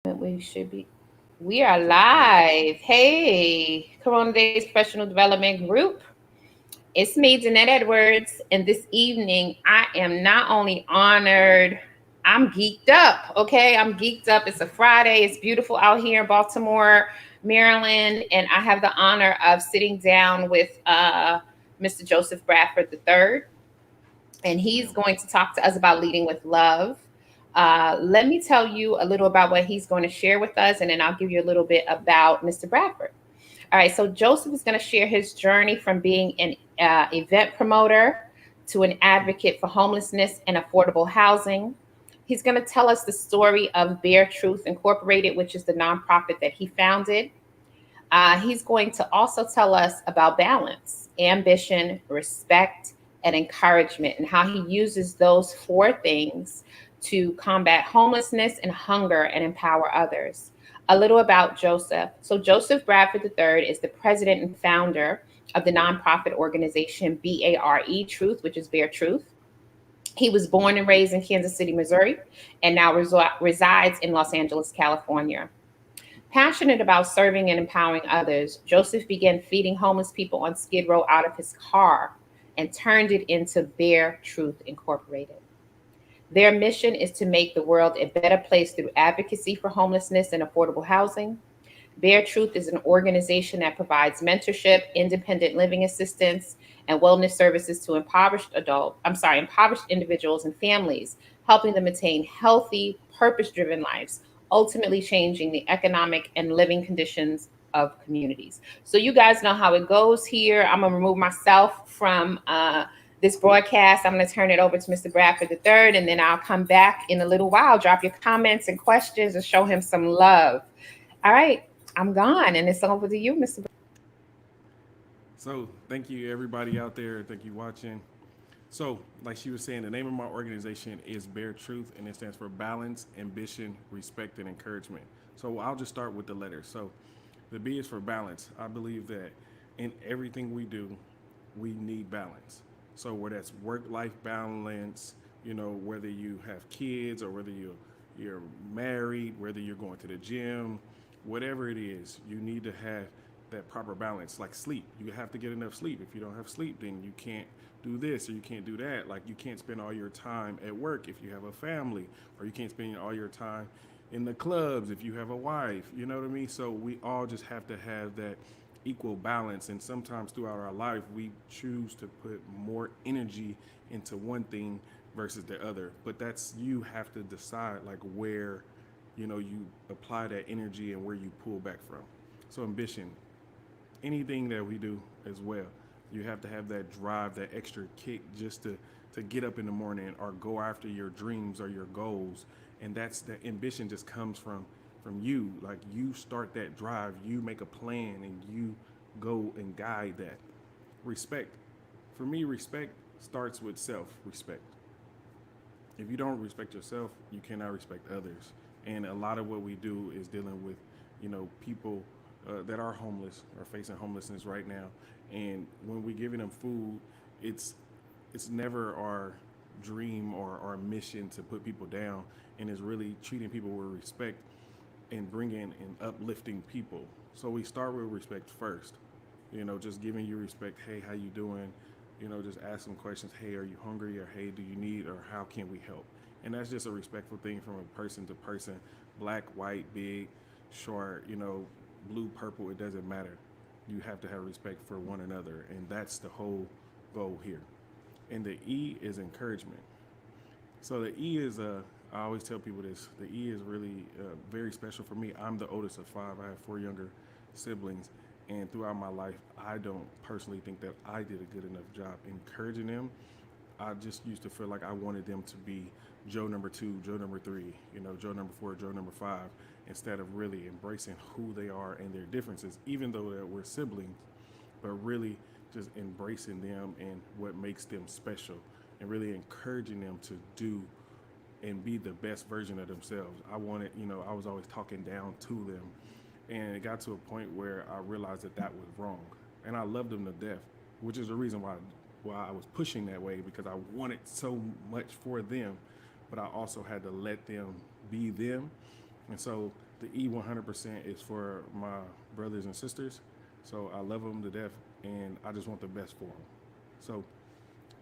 We should be. We are live. Hey, Corona Days Professional Development Group. It's me, Jeanette Edwards, and this evening I am not only honored, I'm geeked up. Okay, I'm geeked up. It's a Friday. It's beautiful out here in Baltimore, Maryland, and I have the honor of sitting down with Mr. Joseph Bradford III, and Yes, he's ma'am. going to talk to us about leading with love. Let me tell you a little about what he's going to share with us, and then I'll give you a little bit about Mr. Bradford. All right, so Joseph is going to share his journey from being an event promoter to an advocate for homelessness and affordable housing. He's going to tell us the story of B.A.R.E Truth Incorporated, which is the nonprofit that he founded. He's going to also tell us about balance, ambition, respect, and encouragement, and how he uses those four things to combat homelessness and hunger and empower others. A little about Joseph. So, Joseph Bradford III is the president and founder of the nonprofit organization B.A.R.E Truth, which is Bear Truth. He was born and raised in Kansas City, Missouri, and now resides in Los Angeles, California. Passionate about serving and empowering others, Joseph began feeding homeless people on Skid Row out of his car and turned it into Bear Truth Incorporated. Their mission is to make the world a better place through advocacy for homelessness and affordable housing. Bear Truth is an organization that provides mentorship, independent living assistance, and wellness services to impoverished individuals and families, helping them attain healthy, purpose-driven lives, ultimately changing the economic and living conditions of communities. So you guys know how it goes here. I'm gonna remove myself from this broadcast. I'm going to turn it over to Mr. Bradford III, and then I'll come back in a little while. Drop your comments and questions and show him some love. All right, I'm gone, and it's over to you, Mr. So, thank you, everybody out there. Thank you watching. So, like she was saying, the name of my organization is Bear Truth, and it stands for Balance, Ambition, Respect, and Encouragement. So, I'll just start with the letters. So, the B is for balance. I believe that in everything we do, we need balance. So, whether that's work-life balance, whether you have kids or whether you're married, whether you're going to the gym, whatever it is, you need to have that proper balance. Like sleep, you have to get enough sleep. If you don't have sleep, then you can't do this or you can't do that. Like you can't spend all your time at work if you have a family, or you can't spend all your time in the clubs if you have a wife. You know what I mean? So we all just have to have that equal balance. And sometimes throughout our life, we choose to put more energy into one thing versus the other. But that's, you have to decide like where you apply that energy and where you pull back from. So ambition, anything that we do as well, you have to have that drive, that extra kick just to get up in the morning or go after your dreams or your goals. And that's the ambition just comes from you. Like you start that drive, you make a plan and you go and guide that. Respect, for me, respect starts with self respect. If you don't respect yourself, you cannot respect others. And a lot of what we do is dealing with, people that are homeless or facing homelessness right now. And when we're giving them food, it's it's never our dream or our mission to put people down, and it's really treating people with respect and bringing and uplifting people. So we start with respect first. Just giving you respect. Hey, how you doing? Just ask some questions. Hey, are you hungry? Or hey, do you need? Or how can we help? And that's just a respectful thing from a person to person. Black, white, big, short. Blue, purple. It doesn't matter. You have to have respect for one another, and that's the whole goal here. And the E is encouragement. So the E is I always tell people this. The E is really very special for me. I'm the oldest of five. I have four younger siblings, and throughout my life, I don't personally think that I did a good enough job encouraging them. I just used to feel like I wanted them to be Joe number two, Joe number three, Joe number four, Joe number five, instead of really embracing who they are and their differences, even though that we're siblings, but really just embracing them and what makes them special and really encouraging them to do and be the best version of themselves. I was always talking down to them. And it got to a point where I realized that that was wrong. And I loved them to death, which is the reason why I was pushing that way, because I wanted so much for them, but I also had to let them be them. And so The E 100% is for my brothers and sisters. So I love them to death, and I just want the best for them. So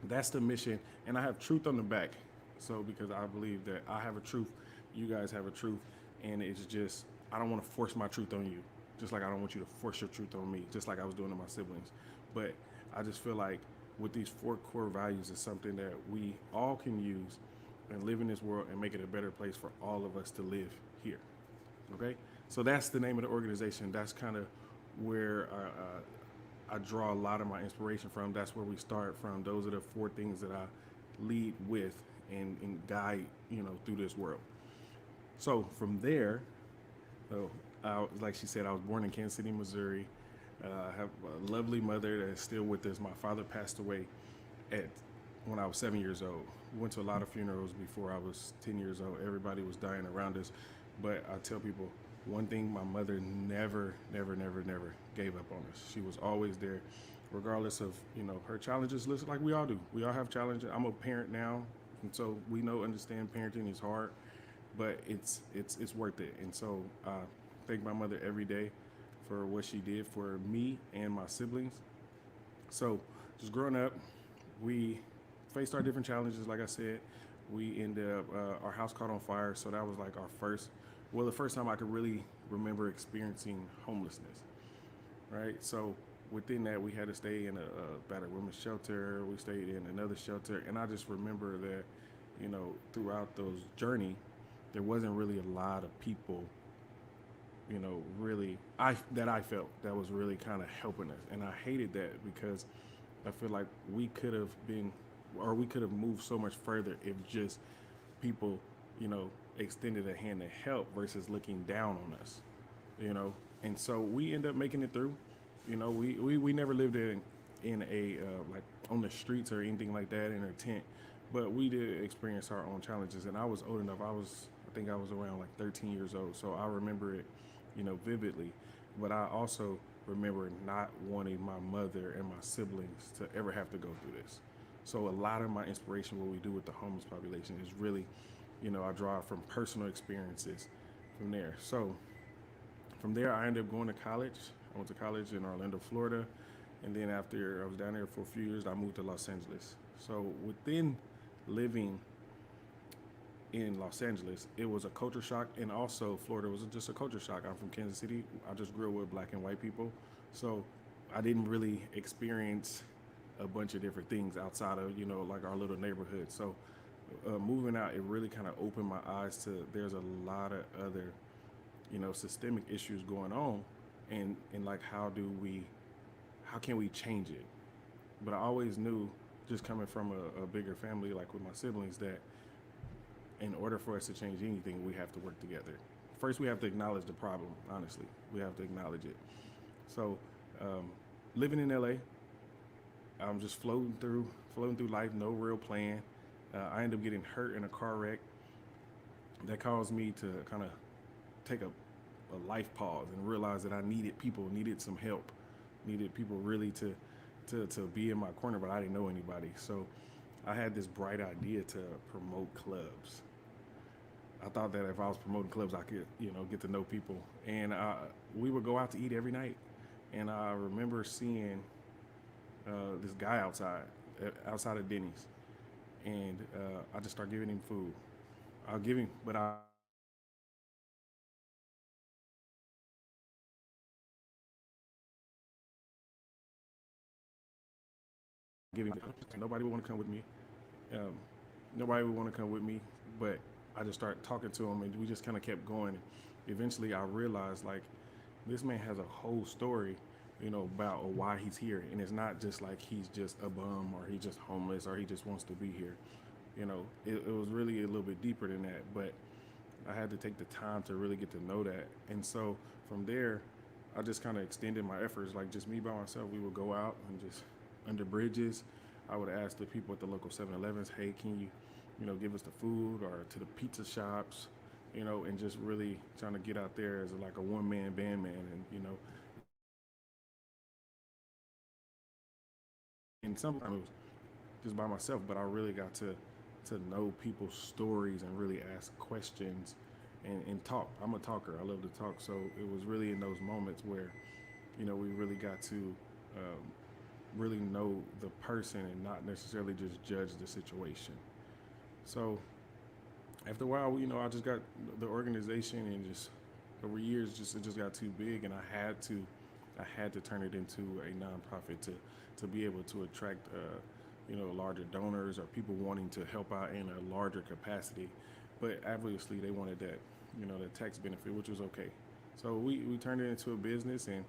that's the mission, and I have truth on the back. So because I believe that I have a truth, you guys have a truth, and it's just I don't want to force my truth on you, just like I don't want you to force your truth on me, just like I was doing to my siblings. But I just feel like with these four core values is something that we all can use and live in this world and make it a better place for all of us to live here. Okay, so that's the name of the organization. That's kind of where I draw a lot of my inspiration from. That's where we start from. Those are the four things that I lead with and guide, through this world. So from there, so like she said, I was born in Kansas City, Missouri. I have a lovely mother that's still with us. My father passed away at when I was 7 years old. We went to a lot of funerals before I was 10 years old. Everybody was dying around us. But I tell people one thing, my mother never, never, never, never gave up on us. She was always there, regardless of, her challenges. Listen, like we all do. We all have challenges. I'm a parent now, and so we understand parenting is hard, but it's worth it. And so I thank my mother every day for what she did for me and my siblings. So just growing up, we faced our different challenges. Like I said, we ended up our house caught on fire, so that was like our the first time I could really remember experiencing homelessness. Right, so within that, we had to stay in a battered women's shelter. We stayed in another shelter, and I just remember that, throughout those journey, there wasn't really a lot of people, really I felt that was really kind of helping us, and I hated that because I feel like we could have been, or we could have moved so much further if just people, extended a hand to help versus looking down on us, you know. And so we end up making it through. We never lived in a like on the streets or anything like that in a tent, but we did experience our own challenges. And I was old enough. I think I was around like 13 years old, so I remember it, vividly. But I also remember not wanting my mother and my siblings to ever have to go through this. So a lot of my inspiration, what we do with the homeless population, is really, I draw from personal experiences from there. So from there, I ended up going to college. I went to college in Orlando, Florida, and then after I was down there for a few years, I moved to Los Angeles. So within living in Los Angeles, it was a culture shock, and also Florida was just a culture shock. I'm from Kansas City. I just grew up with black and white people, so I didn't really experience a bunch of different things outside of like our little neighborhood. So moving out, it really kind of opened my eyes to there's a lot of other systemic issues going on, and like how can we change it? But I always knew, just coming from a bigger family like with my siblings, that in order for us to change anything, we have to work together. First, we have to acknowledge the problem. Honestly, we have to acknowledge it. So, um, living in LA, I'm just floating through life, no real plan. I ended up getting hurt in a car wreck that caused me to kind of take a life pause and realize that I needed people, needed some help, needed people really to be in my corner, but I didn't know anybody. So I had this bright idea to promote clubs. I thought that if I was promoting clubs, I could, get to know people. And we would go out to eat every night. And I remember seeing this guy outside of Denny's. And I just started giving him food. I'll give him, but I give him nobody would want to come with me. Um, Nobody would want to come with me, but I just started talking to him, and we just kind of kept going. Eventually, I realized like this man has a whole story, about why he's here, and it's not just like he's just a bum or he's just homeless or he just wants to be here. It was really a little bit deeper than that, but I had to take the time to really get to know that. And so from there, I just kind of extended my efforts, like just me by myself. We would go out and just under bridges. I would ask the people at the local 7-Elevens, hey, can you, give us the food, or to the pizza shops, and just really trying to get out there as like a one-man band man. And, and sometimes it was just by myself, but I really got to know people's stories and really ask questions and talk. I'm a talker. I love to talk. So it was really in those moments where, we really got to um, really know the person and not necessarily just judge the situation. So after a while, I just got the organization, and just over years, just it just got too big, and I had to turn it into a nonprofit to be able to attract larger donors or people wanting to help out in a larger capacity. But obviously, they wanted that that tax benefit, which was okay. So we turned it into a business, and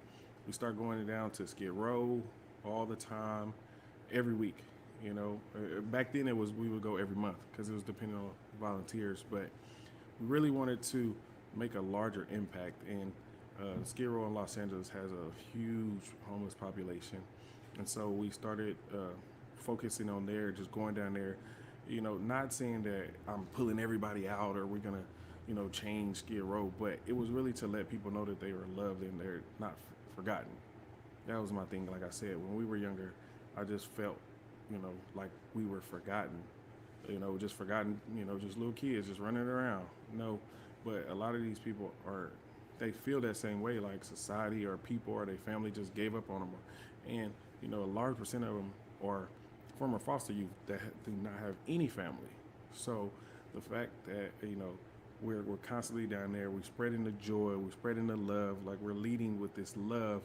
we start going down to Skid Row all the time, every week. Back then it was we would go every month because it was depending on volunteers, but we really wanted to make a larger impact. And Skid Row in Los Angeles has a huge homeless population, and so we started focusing on there, just going down there. Not saying that I'm pulling everybody out or we're gonna, change Skid Row, but it was really to let people know that they were loved and they're not forgotten. That was my thing. Like I said, when we were younger, I just felt, like we were forgotten. Just forgotten. Just little kids just running around. No, but a lot of these people are, they feel that same way. Like society or people or their family just gave up on them, and a large percent of them are former foster youth that do not have any family. So the fact that we're constantly down there, we're spreading the joy, we're spreading the love, like we're leading with this love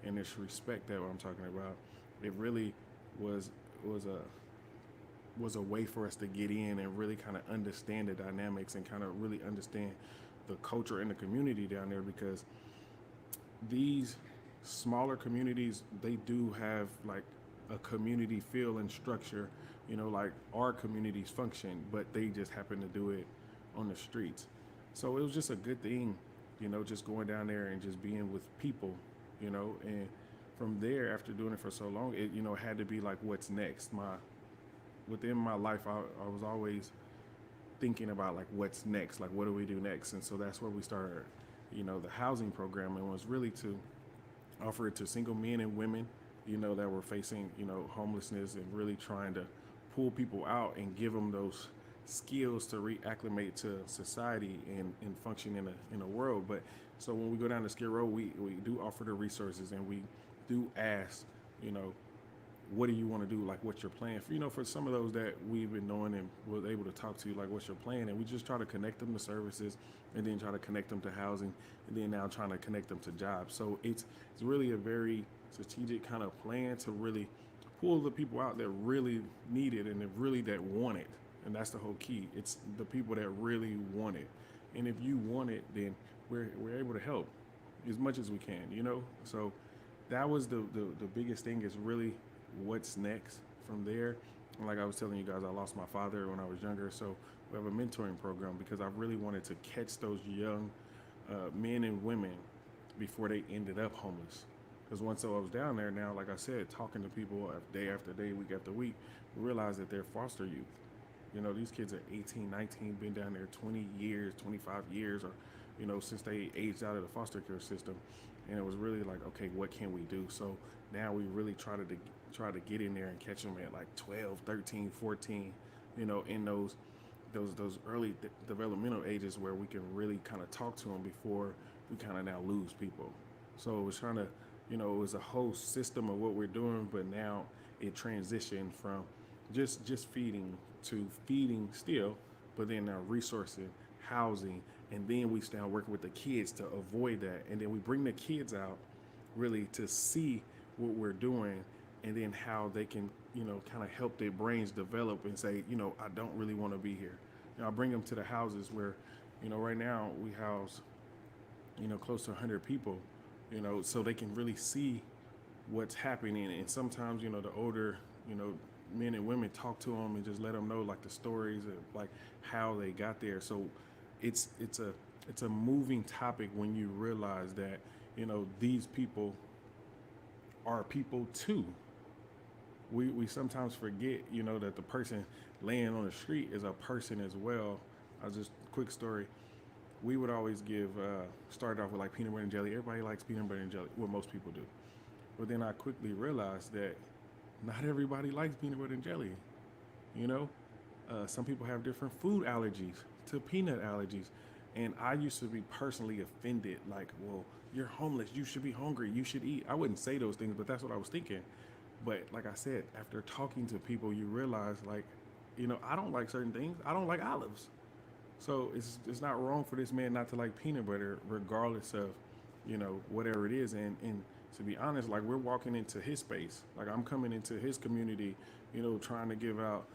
and this respect that I'm talking about. It really was was a was a way for us to get in and really kind of understand the dynamics and kind of really understand the culture and the community down there, because these smaller communities, they do have like a community feel and structure, like our communities function, but they just happen to do it on the streets. So it was just a good thing, just going down there and just being with people, and from there, after doing it for so long, it had to be like, what's next? My Within my life, I was always thinking about like what's next, like what do we do next, and so that's where we started, the housing program, and was really to offer it to single men and women, that were facing, homelessness, and really trying to pull people out and give them those skills to reacclimate to society and function in a world. But so when we go down to Skid Row, we do offer the resources, and we do ask, you know, what do you want to do? Like, what's your plan? For some of those that we've been knowing and was able to talk to, like, what's your plan? And we just try to connect them to services, and then try to connect them to housing, and then now trying to connect them to jobs. So it's really a very strategic kind of plan to really pull the people out that really need it and that really that want it. And that's the whole key. It's the people that really want it. And if you want it, then we're able to help as much as we can. So that was the biggest thing, is really what's next from there. And like I was telling you guys, I lost my father when I was younger, so we have a mentoring program because I really wanted to catch those young men and women before they ended up homeless. Because once I was down there, now, like I said, talking to people day after day, week after week, we realized that they're foster youth. These kids are 18, 19, been down there 20 years, 25 years, or, since they aged out of the foster care system. And it was really like, okay, what can we do? So now we really try to get in there and catch them at like 12, 13, 14, in those early developmental ages where we can really kind of talk to them before we kind of now lose people. So it was trying to, it was a whole system of what we're doing, but now it transitioned from just feeding to feeding still, but then now resourcing, housing, and then we start working with the kids to avoid that, and then we bring the kids out really to see what we're doing, and then how they can kind of help their brains develop and say, I don't really want to be here. I bring them to the houses where, right now we house close to 100 people, so they can really see what's happening. And sometimes the older men and women talk to them and just let them know like the stories of like how they got there. So it's a moving topic when you realize that these people are people too. We sometimes forget that the person laying on the street is a person as well. I just quick story. We would always give start off with like peanut butter and jelly. Everybody likes peanut butter and jelly. Well, most people do. But then I quickly realized that not everybody likes peanut butter and jelly. You know, some people have different food allergies to peanut allergies. And I used to be personally offended, like, well, you're homeless, you should be hungry, you should eat. I wouldn't say those things, but that's what I was thinking. But like I said, after talking to people, you realize, like, I don't like certain things. I don't like olives. So it's not wrong for this man not to like peanut butter, regardless of, whatever it is. And to be honest, like, we're walking into his space. Like, I'm coming into his community, trying to give out,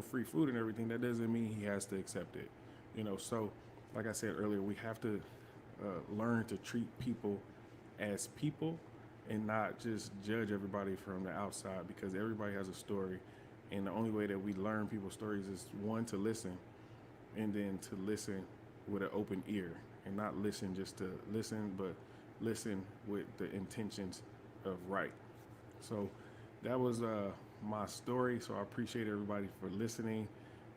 free food and everything. That doesn't mean he has to accept it. So like I said earlier, we have to learn to treat people as people and not just judge everybody from the outside, because everybody has a story. And the only way that we learn people's stories is, one, to listen, and then to listen with an open ear, and not listen just to listen, but listen with the intentions of right. So that was my story. So I appreciate everybody for listening,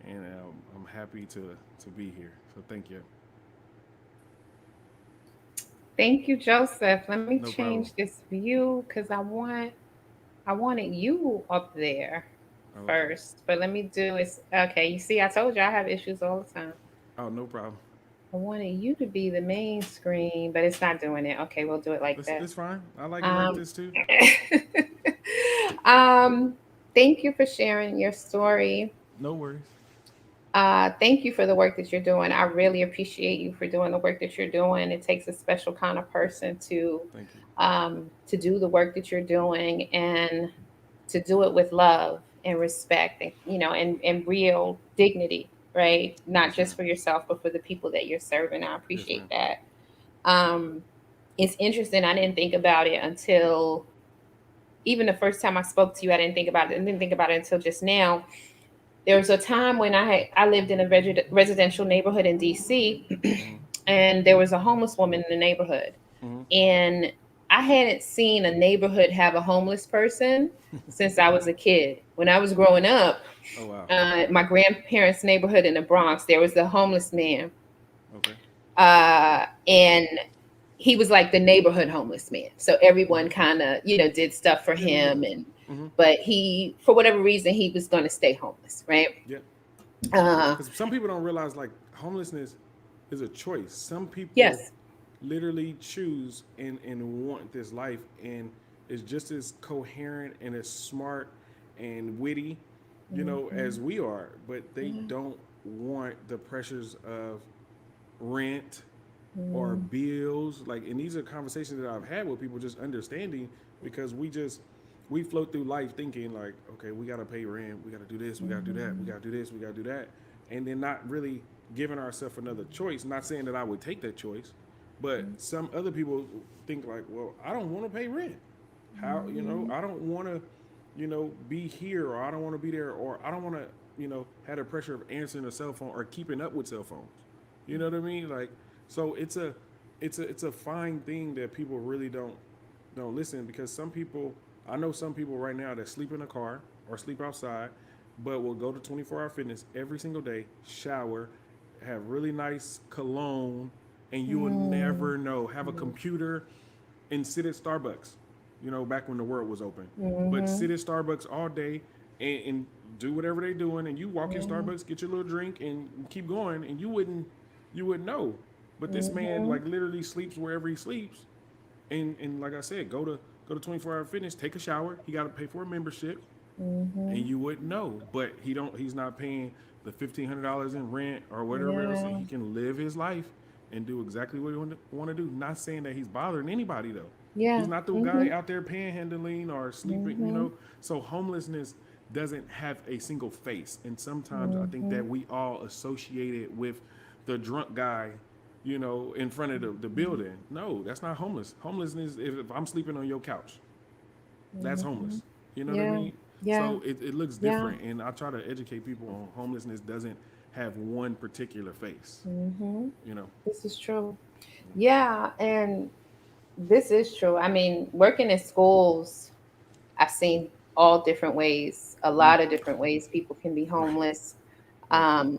and I'm happy to be here. So thank you. Thank you, Joseph. Let me No change problem. this view because I wanted you up there Oh, okay. first. But let me do it. Okay, you see, I told you I have issues all the time. Oh, no problem. I wanted you to be the main screen, but it's not doing it. Okay, we'll do it like It's, this. it's fine. I like it like Um, this too. um, thank you for sharing your story. No worries. Thank you for the work that you're doing. I really appreciate you for doing the work that you're doing. It takes a special kind of person Thank you. to do the work that you're doing, and to do it with love and respect, and and real dignity, right? Not Yes, just ma'am. for yourself, but for the people that you're serving. I Yes, appreciate ma'am. that. It's interesting. I didn't think about it until even the first time I spoke to you. I didn't think about it. I didn't think about it until just now. There was a time when I lived in a residential neighborhood in DC, Mm-hmm. and there was a homeless woman in the neighborhood, Mm-hmm. and I hadn't seen a neighborhood have a homeless person since I was a kid. When I was growing up, Oh, wow. my grandparents' neighborhood in the Bronx, there was a homeless man, Okay. and he was like the neighborhood homeless man. So everyone Mm-hmm. kind of, did stuff for Yeah, yeah, yeah. him, and Mm-hmm. but he, for whatever reason, he was going to stay homeless, right? Yeah. Uh, Because some people don't realize, like, homelessness is a choice. Some people yes. literally choose and want this life, and is just as coherent and as smart and witty, Hmm. as we are, but they Yeah. don't want the pressures of rent or Mm-hmm. bills. Like, and these are conversations that I've had with people, just understanding, because we float through life thinking, like, okay, we gotta pay rent, we gotta do this, we gotta do that, we Hmm. gotta do this, we gotta do that, and then not really giving ourselves another choice. Not saying that I would take that choice, but some other people think, like, well, I don't want to pay rent. How, Hmm. I don't want to, be here, or I don't want to be there, or I don't want to, have the pressure of answering a cell phone or keeping up with cell phones. You know what I mean? Like, so it's a fine thing that people really don't listen, because some people, I know some people right now that sleep in a car or sleep outside, but will go to 24-hour fitness every single day, shower, have really nice cologne, and you will never know. Have a computer and sit at Starbucks, back when the world was open. But Hmm. sit at Starbucks all day, and do whatever they're doing, and you walk in Hmm. Starbucks, get your little drink, and keep going, and you wouldn't know. But this man, Hmm. like, literally sleeps wherever he sleeps, and like I said, go to 24-hour fitness, take a shower. He got to pay for a membership, and Hmm. you wouldn't know. But he's not paying the $1,500 in rent or whatever else, and Yeah. he can live his life and do exactly what he want to do. Not saying that he's bothering anybody, though. Yeah. He's not the Hmm. guy out there panhandling or sleeping. Hmm. So homelessness doesn't have a single face, and sometimes I think Hmm. that we all associate it with the drunk guy, in front of the Hmm. building. No, that's not homeless. Homelessness, if I'm sleeping on your couch, that's Hmm. homeless. You know what I Yeah. mean? Yeah. So it looks Yeah. different, and I try to educate people on homelessness doesn't have one particular face. Hmm. You know. This is true. Yeah, and this is true. I mean, working in schools, I've seen all different ways, a Mm, lot of different ways people can be right. homeless. Right. Um,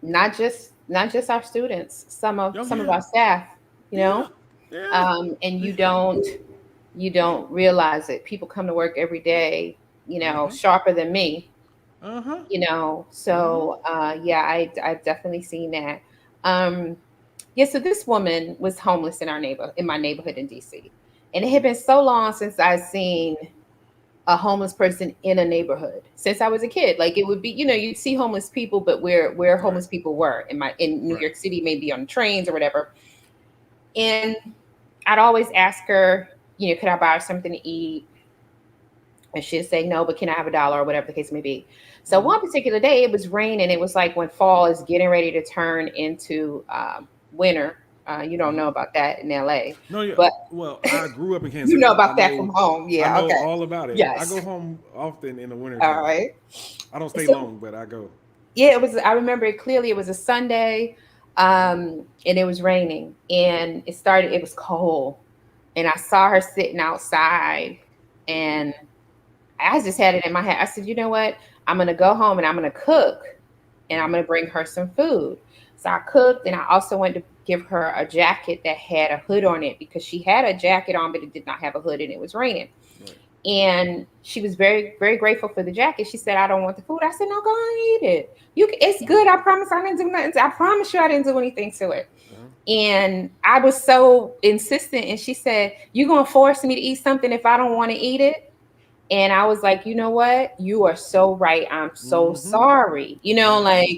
not just our students, some of Oh some of yeah. our staff, you know, Yeah. Yeah. and you don't realize it. People come to work every day, Uh huh. sharper than me, Uh huh. Uh huh. So yeah, I I've definitely seen that. Um, Yeah, so this woman was homeless in in my neighborhood in DC. And it had been so long since I'd seen a homeless person in a neighborhood since I was a kid. Like it would be, you'd see homeless people, but where Right. homeless people were in New Right. York City, maybe on trains or whatever. And I'd always ask her, could I buy her something to eat? And she'd say no, but can I have $1 or whatever the case may be. So Mm-hmm. one particular day it was raining. It was like when fall is getting ready to turn into winter. You don't Mm-hmm. know about that in LA, No, yeah. but Well, I grew up in Kansas you know City. about that from home. I Yeah, know okay. all about it. I go Yes. home often in the All wintertime. right. I don't stay So long, but I go. yeah, it was. I remember it clearly. It was a Sunday, and it was raining, and it started. It was cold, and I saw her sitting outside, and I just had it in my head. I said, you know what? I'm gonna go home and I'm gonna cook, and I'm Mm-hmm. gonna bring her some food. So I cooked, and I also went to give her a jacket that had a hood on it because she had a jacket on, but it did not have a hood, and it was raining. Right. And she was very, very grateful for the jacket. She said, "I don't want the food." I said, "No, go and eat it. It's good. I promise I didn't do nothing. I promise you I didn't do anything to it." Uh-huh. And I was so insistent, and she said, "You gonna force me to eat something if I don't want to eat it?" And I was like, you know what? You are so right. I'm so Mm-hmm. sorry. Yes.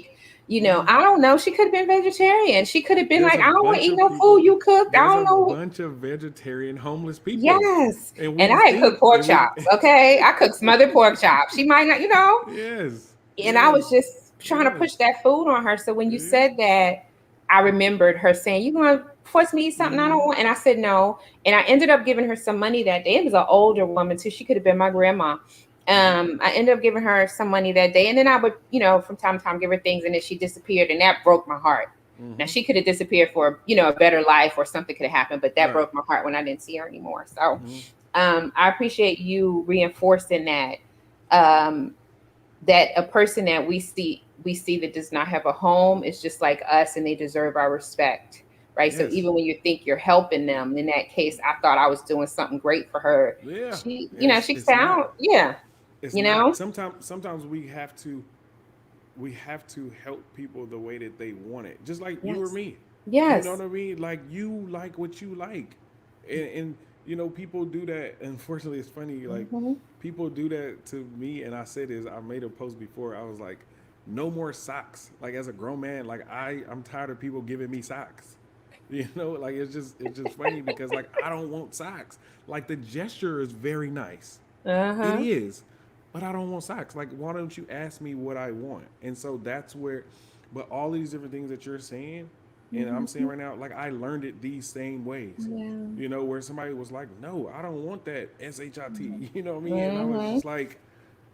Mm-hmm. I don't know. She could have been vegetarian. She could have been There's like, a I don't want to bunch eat of no food people. you cooked. I There's a don't know. bunch of vegetarian homeless people, Yes. and And we I had think cooked pork and we. chops. Okay. I cooked smothered pork chops. She might not, Yes. and I was Yes. just trying to Yes. push that food on her. So when you Yeah. said that, I remembered her saying, "You gonna force me to eat something I don't Mm-hmm. want?" And I said no. And I ended up giving her some money that day. It was an older woman too. She could have been my grandma. Mm-hmm. I ended up giving her some money that day, and then I would, from time to time give her things, and then she disappeared, and that broke my heart. Now Mm-hmm. she could have disappeared for, a better life, or something could have happened, but that Right. broke my heart when I didn't see her anymore. So, Mm-hmm. I appreciate you reinforcing that. Um, that a person that we see that does not have a home is just like us, and they deserve our respect, right? So Yes. even when you think you're helping them, in that case I thought I was doing something great for her. Yeah. She she It's not. found, yeah, It's you not. know Sometimes we have to help people the way that they want it. Just like you or yes, me. You know yes. what I mean? Like you like what you like. And people do that. Unfortunately, it's funny. Like Hmm. people do that to me. And I said this. I made a post before. I was like, no more socks. Like as a grown man, like I'm tired of people giving me socks. Like it's just funny because like I don't want socks. Like the gesture is very nice. It Uh-huh. is, but I don't want socks. Like, why don't you ask me what I want? And so that's where, but all these different things that you're saying, and I'm saying Hmm. right now, like I learned it these same ways. Yeah. Where somebody was like, "No, I don't want that shit." You know what I mean? And I was Hmm. just like,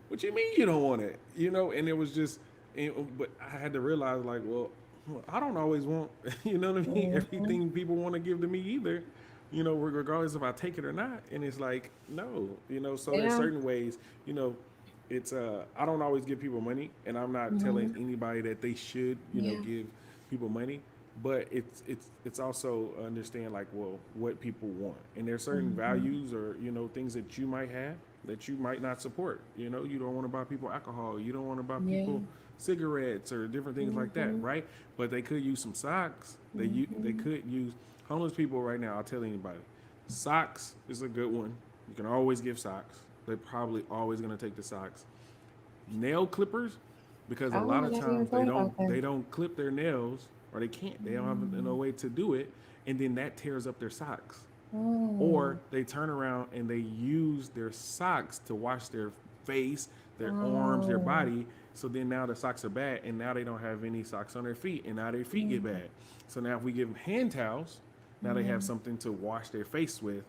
"What you mean you don't want it?" And it was just, but I had to realize, like, well, I don't always want, what I mean? Hmm. Everything people want to give to me either. Regardless if I take it or not. And it's like, no, so there's Yeah. certain ways, you know, it's I don't always give people money, and I'm not telling Hmm. anybody that they should, Yeah. give people money, but it's also understand like, well, what people want. And there's certain Hmm. values or, things that you might have that you might not support. You don't want to buy people alcohol, you don't want to buy Yeah. people cigarettes or different things like that, Hmm. right? But they could use some socks. They Hmm. could use homeless people right now. I'll tell anybody, socks is a good one. You can always give socks. They're probably always gonna take the socks. Nail clippers, because a Oh, lot I of never even times thought about they that. don't clip their nails, or they can't. They don't have no Mm. way to do it, and then that tears up their socks. Oh. Or they turn around and they use their socks to wash their face, their arms, their Oh. body. So then now the socks are bad, and now they don't have any socks on their feet, and now their feet get Mm. bad. So now if we give them hand towels, now they have Mm. something to wash their face with,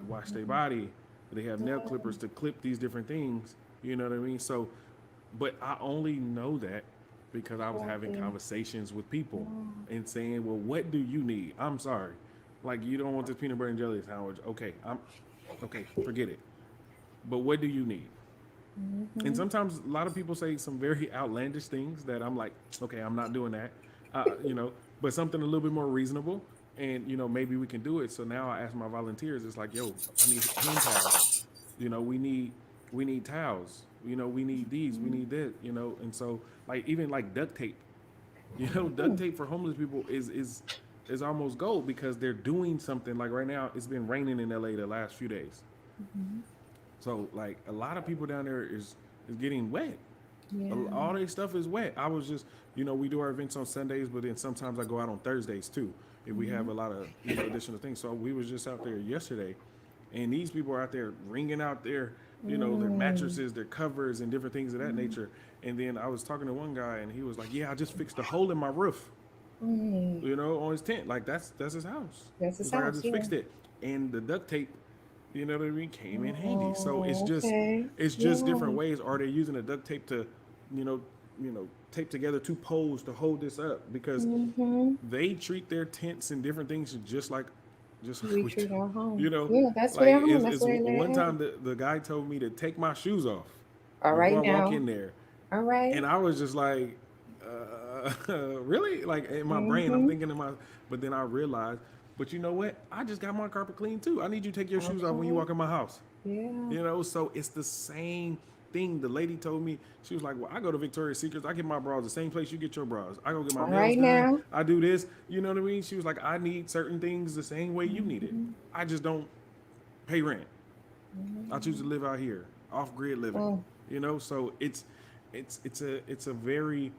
wash their body. They have nail clippers to clip these different things. You know what I mean? So, but I only know that because I was having Okay. conversations with people Oh. and saying, "Well, what do you need?" I'm sorry, like you don't want this peanut butter and jelly sandwich. Okay, okay. Forget it. But what do you need? And Mhm. sometimes a lot of people say some very outlandish things that I'm like, okay, I'm not doing that. But something a little bit more reasonable, and maybe we can do it. So now I ask my volunteers. It's like, yo, I need hand towels. We need towels. We need these. We need that. And so like even like duct tape. Duct Mm. tape for homeless people is is almost gold because they're doing something. Like right now, it's been raining in LA the last few days. Mhm. So like a lot of people down there is getting wet. Yeah. All their stuff is wet. I was just, we do our events on Sundays, but then sometimes I go out on Thursdays too if we have Mhm. a lot of additional things. So we was just out there yesterday, and these people are out there wringing out their Mm. mattresses, their covers, and different things of that Mm. nature. And then I was talking to one guy, and he was like, "Yeah, I just fixed a hole in my roof." Mm. On his tent. Like that's his house. That's his It's like I house. just Yeah. fixed it, and the duct tape, what I mean, came in handy. So Oh, okay. it's just Yeah. different ways. Are they using the duct tape to, you know, tape together two poles to hold this up because Mm-hmm. they treat their tents and different things just like We we do. treat our home. You know, Yeah, that's like their home. it's, That's it's where one they're at. time the guy told me to take my shoes off All before right I walk now. in there, All right. and I was just like, really? Like in my brain, I'm Mm-hmm. thinking but then I realized, but you know what? I just got my carpet clean too. I need you to take your shoes off when you Okay. walk in my house. Yeah. So it's the same thing. The lady told me, she was like, well, I go to Victoria's Secrets. I get my bras the same place you get your bras. I go get my All nails right done. now. I do this. You know what I mean? She was like, I need certain things the same way you need it. Mm-hmm. I just don't pay rent. I choose to Mm-hmm. live out here, off grid living. Mm. So it's a very,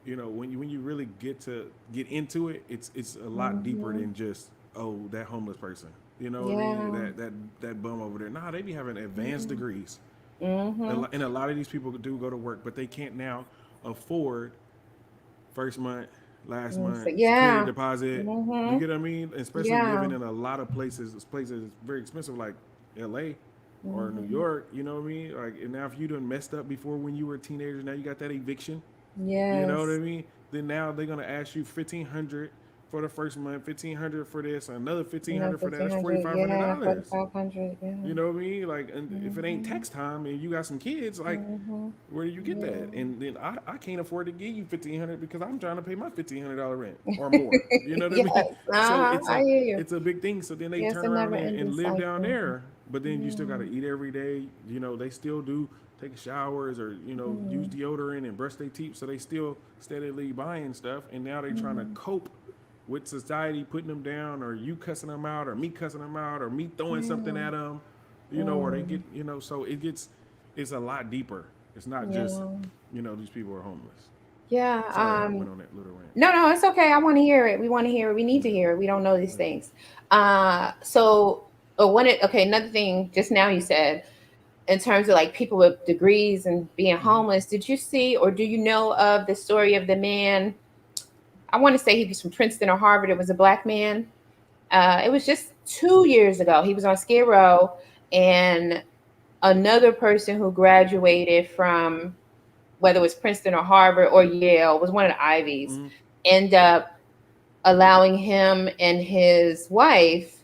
when you really get into it, it's a lot deeper Mm-hmm. than just, oh, that homeless person. You know what I mean? Yeah. That bum over there. Nah, they be having advanced Mm-hmm. degrees, Mm-hmm. and a lot of these people do go to work, but they can't now afford first month, last So, month, security yeah. deposit. You Mm-hmm. get what I mean? Especially Yeah. living in a lot of places, places very expensive like L.A. or New Mm-hmm. York. You know what I mean? Like, and now if you done messed up before when you were a teenager, now you got that eviction. You know what I Yes. mean? Then now they're gonna ask you 1,500 for the first month, 1,500 for this, another fifteen Another hundred for that. That's forty 1,500. five hundred Yeah. dollars. 4,500. Yeah. You know what I mean? Like, and if it ain't Mm-hmm. tax time and you got some kids, like, Mm-hmm. where do you get Yeah. that? And then I can't afford to give you 1,500 because I'm trying to pay my $1,500 rent or more. You know what I Yes. mean? So Uh-huh. I hear you. it's a big thing. So then they Yeah, it's turn a around never and, ending and live down cycle. there, but then you still got to Mm. eat every day. They still do take showers or use Mm. deodorant and brush their teeth. So they still steadily buying stuff, and now they trying to Mm. cope with society putting them down, or you cussing them out, or me cussing them out, or me throwing something Yeah. at them, or they Mm. get, so it's a lot deeper. It's not just, Yeah. these people are homeless. Yeah. Sorry, I went on that little rant. No, no, it's okay. I want to hear it. We want to hear it. We need to Yeah, hear it. We don't know these yeah. things. So, okay, another thing just now you said in terms of like people with degrees and being Mm-hmm. homeless, did you see or do you know of the story of the man? I want to say he was from Princeton or Harvard. It was a black man. It was just 2 years ago. He was on Skid Row, and another person who graduated from whether it was Princeton or Harvard or Yale, was one of the Ivies, Mm-hmm. end up allowing him and his wife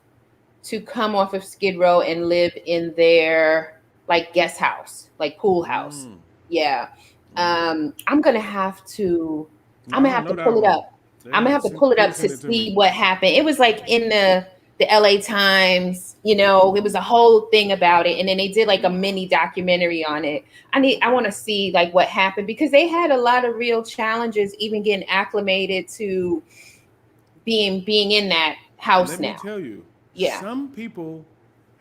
to come off of Skid Row and live in their like guest house, like pool house. Mm. Yeah. Okay. I'm gonna have to No, I'm I gonna don't have to know that pull it one. up. I'm gonna Yeah, have to pull it up please to send it to me. see what happened. It was like in the LA Times, it was a whole thing about it. And then they did like a mini documentary on it. I want to see like what happened because they had a lot of real challenges even getting acclimated to being in that house Let me now. tell you, Yeah. some people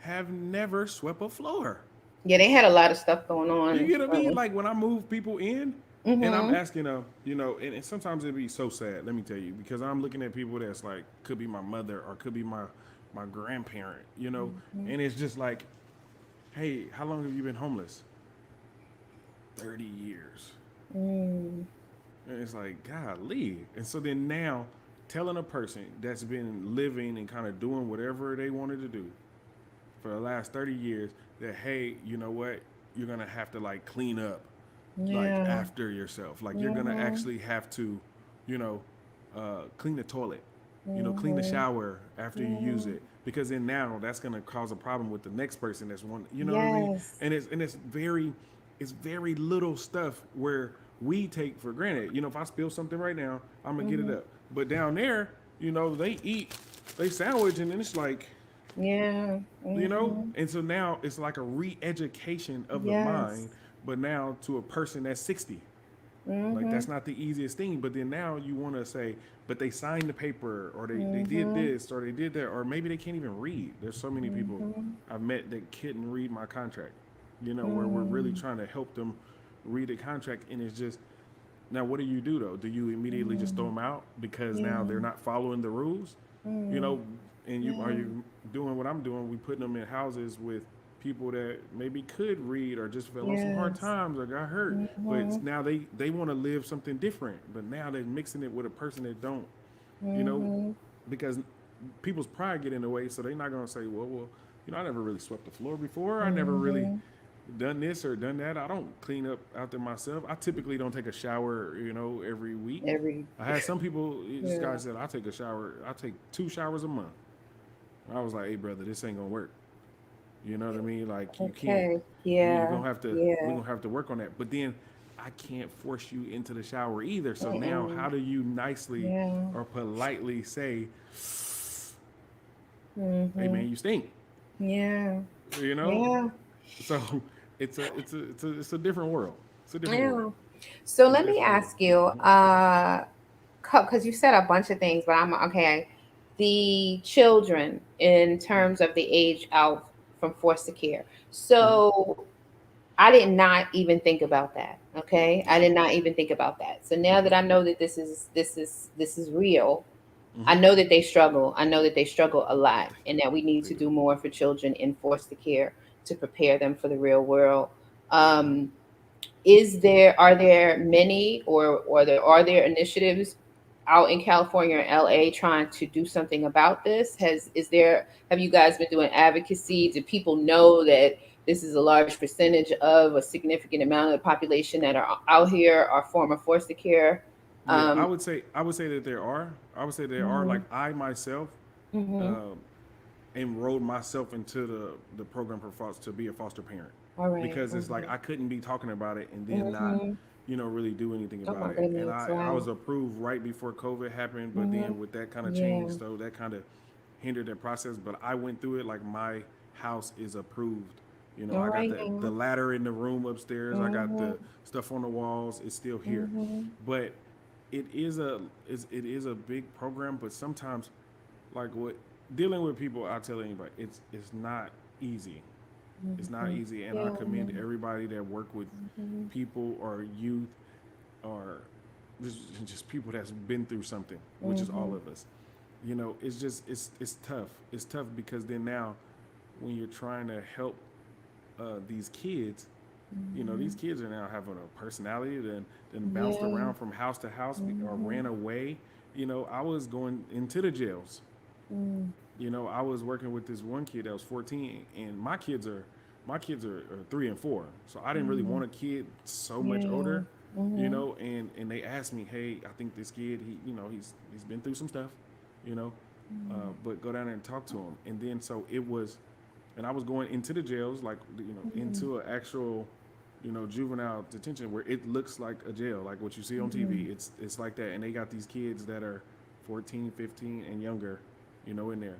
have never swept a floor. Yeah, they had a lot of stuff going You on. get what I mean? Like when I move people in, and I'm Mm-hmm. asking them, and sometimes it'd be so sad. Let me tell you, because I'm looking at people that's like could be my mother or could be my grandparent, Mm-hmm. and it's just like, hey, how long have you been homeless? 30 years. Mm. And it's like, golly. And so then now, telling a person that's been living and kind of doing whatever they wanted to do for the last 30 years that, hey, you know what? You're going to have to like clean up like Yeah. after yourself. Like you're going to Mm-hmm. actually have to, you know, clean the toilet, clean the Mm-hmm. shower after you use Mm-hmm. it. Because then now that's going to cause a problem with the next person that's one, you know what I mean? Yes. And it's very little stuff where we take for granted. If I spill something right now, I'm gonna get it Mm-hmm. up. But down there, they eat, they sandwich, and then it's like, Yeah. Mm-hmm. and so now it's like a re-education of the Yes. mind, but now to a person that's 60. Like that's Mhm. not the easiest thing. But then now you want to say, but they signed the paper, or they did Mhm. this, or they did that, or maybe they can't even read. There's so many people Mhm. I've met that couldn't read my contract. Where we're really Mm. trying to help them read the contract, and it's just now, what do you do though? Do you immediately just throw Mm. them out because now Yeah. they're not following the rules? You Mm. know, and you are Yeah. you doing what I'm doing? We putting them in houses with people that maybe could read or just fell on some hard Yes. times or got hurt, but Mhm. now they want to live something different. But now they're mixing it with a person that don't, you know, Mhm. because people's pride get in the way, so they're not gonna say, well, I never really swept the floor before. I never really Mhm. done this or done that. I don't clean up out there myself. I typically don't take a shower, every week. Every. I had some people. This guy Yeah. said I take a shower. I take 2 showers a month. I was like, hey brother, this ain't gonna work. You know what I mean? Like you can't. Okay. You're Yeah. gonna have to. We're Yeah. gonna have to work on that. But then I can't force you into the shower either. So now, how Mm-mm. do you nicely Yeah. or politely say, hey Mhm. man, you stink? Yeah. You know. Yeah. So it's a different world. It's a different world. Yeah. So It's a let me different world. ask you, because you said a bunch of things, but I'm okay. The children, in terms of the age out from foster care. Mm-hmm. So I did not even think about that. Okay, I did not even think about that. So now that I know that this is real, I Mm-hmm. know that they struggle. I know that they struggle a lot, and that we need They to do. do more for children in foster care to prepare them for the real world. Um, are there many, or are there initiatives out in California or LA trying to do something about this? Have you guys been doing advocacy? Do people know that this is a large percentage of a significant amount of the population that are out here are former foster care? Yeah, I Um, would say I would say that there are. I would say there are. Like mhm, I myself mhm. uh, enrolled myself into the program for foster to be a foster parent All right. because it's like Mhm, I couldn't be talking about it and then not mhm. really do anything Oh about my it. And goodness! I was Wow. approved right before COVID happened, but Mhm. then with that kind of change, Yeah. so that kind of hindered that process. But I went through it like my house is approved. All I got right the now. ladder in the room upstairs. I got Mhm. the stuff on the walls. It's still here, Mhm. but it is a big program. But sometimes, like what dealing with people, I tell anybody, it's not easy. It's not Mhm. easy, and I Yeah. commend everybody that work with Mhm. people or youth or just people that's been through something, which is all Mhm. of us. It's just it's tough. It's tough because then now, when you're trying to help these kids, these Mhm. kids are now having a personality, then bounced Yeah. around from house to house or ran Mhm. away. I was going into the jails. Mm. I was working with this one kid that was 14, and my kids are 3 and 4. So I didn't really Mhm. want a kid so much Yeah. older, Mhm. and they asked me, hey, I think this kid, he's been through some stuff, you know, but go down there and talk to him. And then so it was, and I was going into the jails, like Mhm. into an actual, juvenile detention where it looks like a jail, like what you see on Mhm. TV. It's like that, and they got these kids that are 14, 15, and younger, in there,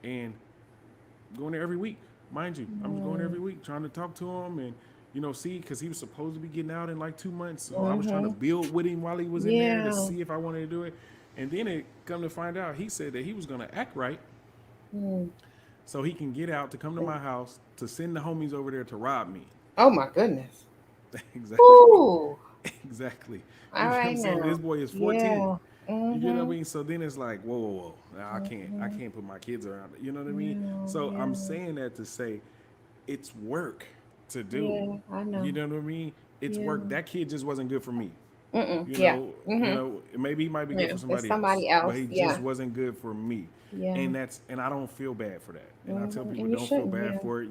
and going there every week. Mind you, I'm going Mhm. every week trying to talk to him and see because he was supposed to be getting out in like 2 months. So I was trying to Mhm. build with him while he was in there to Yeah. see if I wanted to do it. And then it come to find out he said that he was going to act right Mm. so he can get out to come to my house to send the homies over there to rob me. Oh my goodness. Exactly. Ooh. Exactly. You All get what I'm right saying? This now. boy is 14. Yeah. You get what I Mhm. mean? So then it's like, whoa, whoa, whoa. Nah, I Mhm. can't put my kids around. You know what I mean? Yeah. So I'm Yeah. saying that to say it's work to do. Yeah. I You know. know what I mean? It's Yeah. work. That kid just wasn't good for me. Mm-mm. Yeah. Mhm. Maybe he might be good Yeah. for There's somebody else, somebody but else. he just Yeah. wasn't good for me. Yeah. And I don't feel bad for that. And I tell Mhm. people And you don't feel shouldn't. bad Yeah. for it.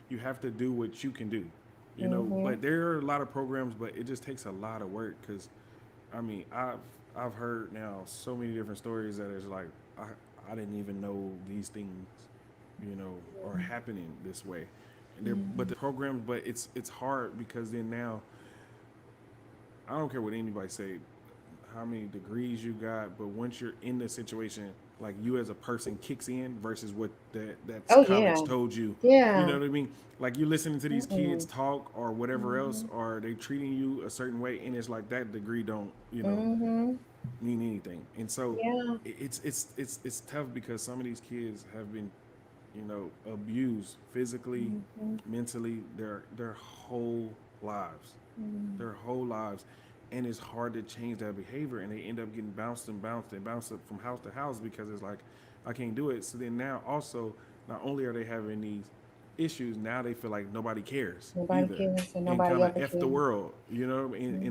You have to do what you can do. Mhm. But there are a lot of programs, but it just takes a lot of work because I mean, I've heard now so many different stories that it's like I didn't even know these things, are happening this way. And but Mhm. the programs, but it's hard because then now I don't care what anybody say, how many degrees you got, but once you're in the situation, like you as a person kicks in versus what that Oh college yeah. told you. You Yeah. know what I mean? Like you're listening to these kids Mm-mm. talk or whatever else, Mhm. or they treating you a certain way, and it's like that degree don't Mhm. mean anything. And so Yeah. it's tough because some of these kids have been abused physically, Mhm. mentally, their whole lives, Mhm. their whole lives, and it's hard to change that behavior, and they end up getting bounced and bounced and bounced up from house to house because it's like I can't do it. So then now also not only are they having these issues, now they feel like nobody cares Nobody either, cares and and nobody kind of ever f the cares. world, and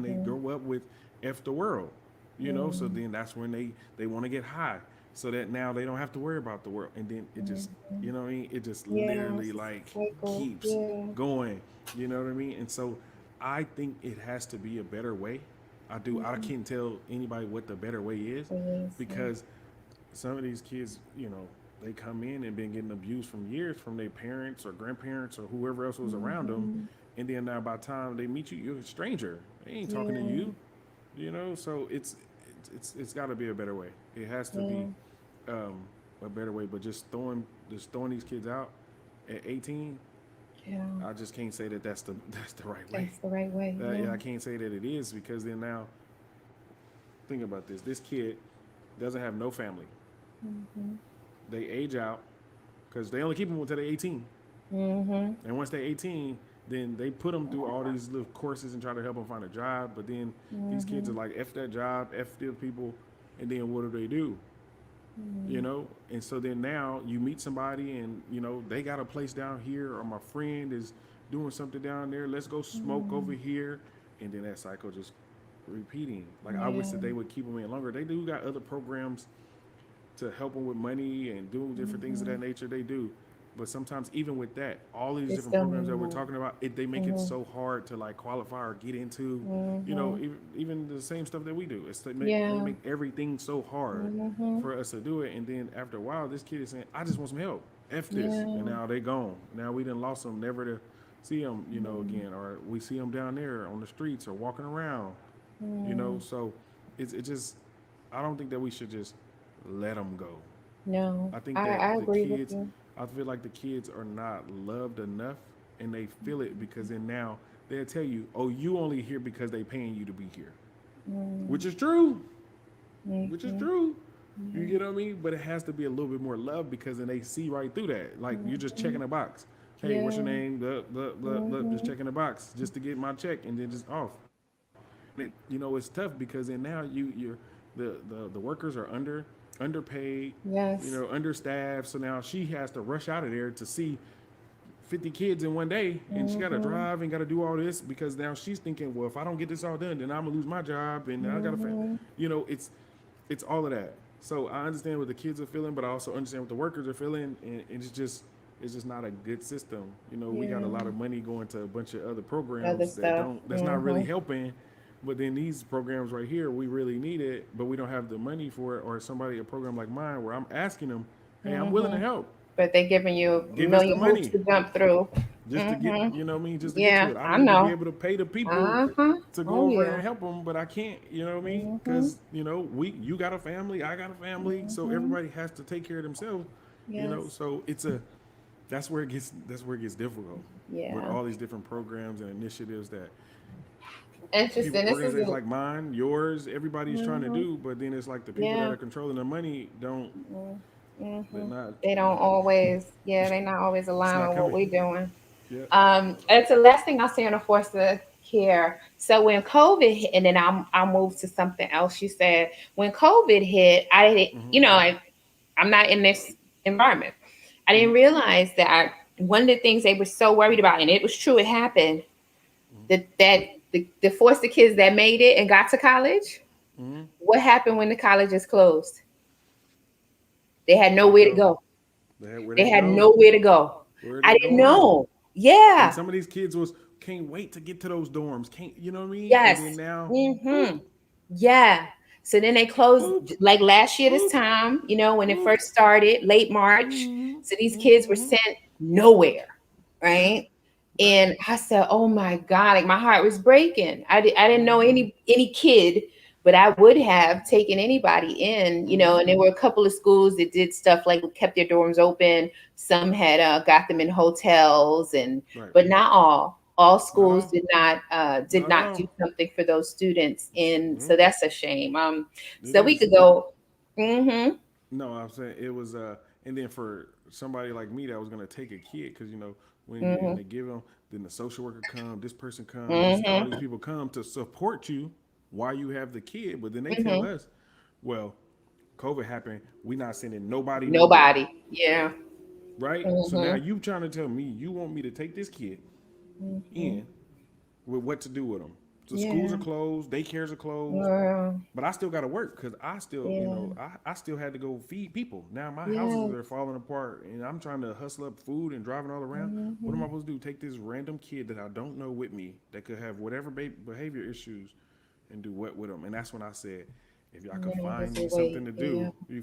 they Mhm. grow up with f the world, so Mhm. then that's when they want to get high so that now they don't have to worry about the world, and then it just Mhm. what I mean, it just Yeah, literally it's a like cycle. keeps Yeah. going, you know what I mean? And so I think it has to be a better way. I Mhm. can't tell anybody what the better way is, It is. Yeah. because some of these kids, they come in and been getting abused from years from their parents or grandparents or whoever else was around them, Mhm. and then now by the time they meet you, you're a stranger. They ain't talking to Yeah. you. So it's got to be a better way. It has to be Yeah. um, a better way. But just throwing these kids out at 18, Yeah. I just can't say that that's the right way. That's the right way. Yeah. Yeah, I can't say that it is, because then now think about this. This kid doesn't have no family. Mhm. They age out because they only keep them until they're 18. Mhm. And once they're 18, then they put them through all these little courses and try to help them find a job. But then these kids are Mhm. like, F that job, F the people. And then what do they do? Mhm. And so then now you meet somebody, and they got a place down here, or my friend is doing something down there, let's go smoke over Mhm. here. And then that cycle just repeating. Like, I wish that Yeah. they would keep them in longer. They do got other programs to help them with money and do different things of that Mhm. nature. They do. But sometimes even with that, all these They different still programs need that we're more. talking about, they make it Mhm. so hard to like qualify or get into. Mhm. Even the same stuff that we do. They Yeah. make everything so hard Mhm. for us to do it. And then after a while, this kid is saying, "I just want some help. F this," and Yeah. now they gone. Now we done lost them, never to see them, Mhm. again, or we see them down there on the streets or walking around. Mhm. So it just, I don't think that we should just let them go. No, I think that I the agree with kids, you. I feel like the kids are not loved enough, and they feel it because then now they'll tell you, "Oh, you only here because they paying you to be here," which Mm-hmm. is true, which is Mm-hmm. true. You Yeah. get what I mean? But it has to be a little bit more love, because then they see right through that. Like, you're just Mm-hmm. checking a box. Hey, what's your Yeah. name? Blah, blah, blah, blah. Just Mm-hmm. checking a box just to get my check, and then just off. And it's tough because then now the workers are underpaid, Yes. understaffed. So now she has to rush out of there to see 50 kids in one day, and she got to Mm-hmm. drive and got to do all this, because now she's thinking, well, if I don't get this all done, then I'm gonna lose my job, and I gotta, Mm-hmm. it's all of that. So I understand what the kids are feeling, but I also understand what the workers are feeling, and it's just not a good system. We got a lot Yeah. of money going to a bunch of other Other programs stuff. that's not really Mm-hmm. helping. But then these programs right here, we really need it, but we don't have the money for it. Or somebody, a program like mine, where I'm asking them, hey, I'm willing to Mm-hmm. help. But they giving you a Give us the million hoops money to jump through. just to get, Mm-hmm. just to get to Yeah, it. I I need to be know. able to pay the people Uh-huh. to go Oh over there yeah. and help them, but I can't, Mm-hmm. because you got a family, I got a family, so Mm-hmm. everybody has to take care of themselves. Yes. So that's where it gets difficult with Yeah. all these different programs and initiatives that people, Interesting. This is organizations a like mine, yours, everybody's trying to mm-hmm. do, but then it's like the people that Yeah. are controlling the money don't, they're Mm-hmm. not, They don't always, yeah, they not always it's align not with what coming. we're doing. Yep. It's the last thing I'll say on the foster care. So when COVID hit, and then I'll move to something else. You said when COVID hit, I'm not in this environment. I didn't realize that one of the things they were so worried about, and it was true, it happened, that the foster kids that made it and got to college, what happened when the colleges closed? They had They nowhere to go. go. Where They they had go? nowhere to go. Where I they didn't going? know. And Yeah. some of these kids was can't wait to get to those dorms. Can't, you know what I mean? And Yes. then now, boop, Mm-hmm. Yeah. So then they closed boop, like last year this boop, time, when it boop. first started, late March. So these kids were sent nowhere, Yep. right? Right. And I said, "Oh my God!" Like my heart was breaking. I didn't know any kid, but I would have taken anybody in, and there were a couple of schools that did stuff like kept their dorms open. Some had got them in hotels, and Right. but not all. All Not schools all. did Not not do all. something for those students, and Mhm. so that's a shame. It So we is. could go. Mm-hmm. No, I'm saying it was. And then for somebody like me that was gonna take a kid, because when you and Mm-hmm. they give them, then the social worker come, this person come, all these Mm-hmm. people come to support you while you have the kid. But then they tell Mm-hmm. us, well, COVID happened. We not sending nobody nowhere, Nobody. Yeah. right? So now Mm-hmm. you trying to tell me you want me to take this kid Mm-hmm. in with what to do with them? The schools are Yeah. closed, daycares are closed, Well, but I still got to work because I still, yeah. I still had to go feed people. Now my houses are Yes. falling apart, and I'm trying to hustle up food and driving all around. What am Mm-hmm. I supposed to do? Take this random kid that I don't know with me that could have whatever behavior issues, and do what with them? And that's when I said, if y'all could Yeah, find there's me a something way. to Yeah. do, you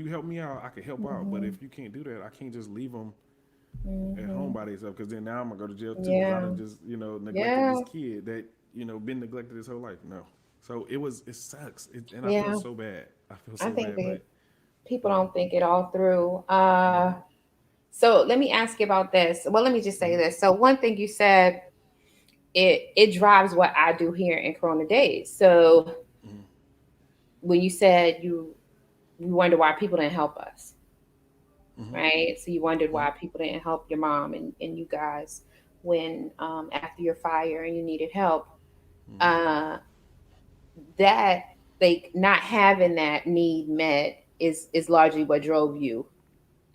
help me out, I can help out. But Mm-hmm. if you can't do that, I can't just leave them at home Mm-hmm. by themselves, because then now I'm gonna go to jail too, because I Yeah. done just neglected Yeah. this kid that been neglected his whole life. No, so it sucks, and I feel Yeah. so bad. I feel I so think bad, that but people yeah. don't think it all through. So let me ask you about this. Well, let me just say Mm-hmm. this. So one thing you said, it drives what I do here in Corona Days. So Mm-hmm. when you said you wonder why people didn't help us, Mm-hmm. right? So you wondered Mm-hmm. why people didn't help your mom and you guys when after your fire and you needed help. Mm-hmm. Uh, that like not having that need met is largely what drove you,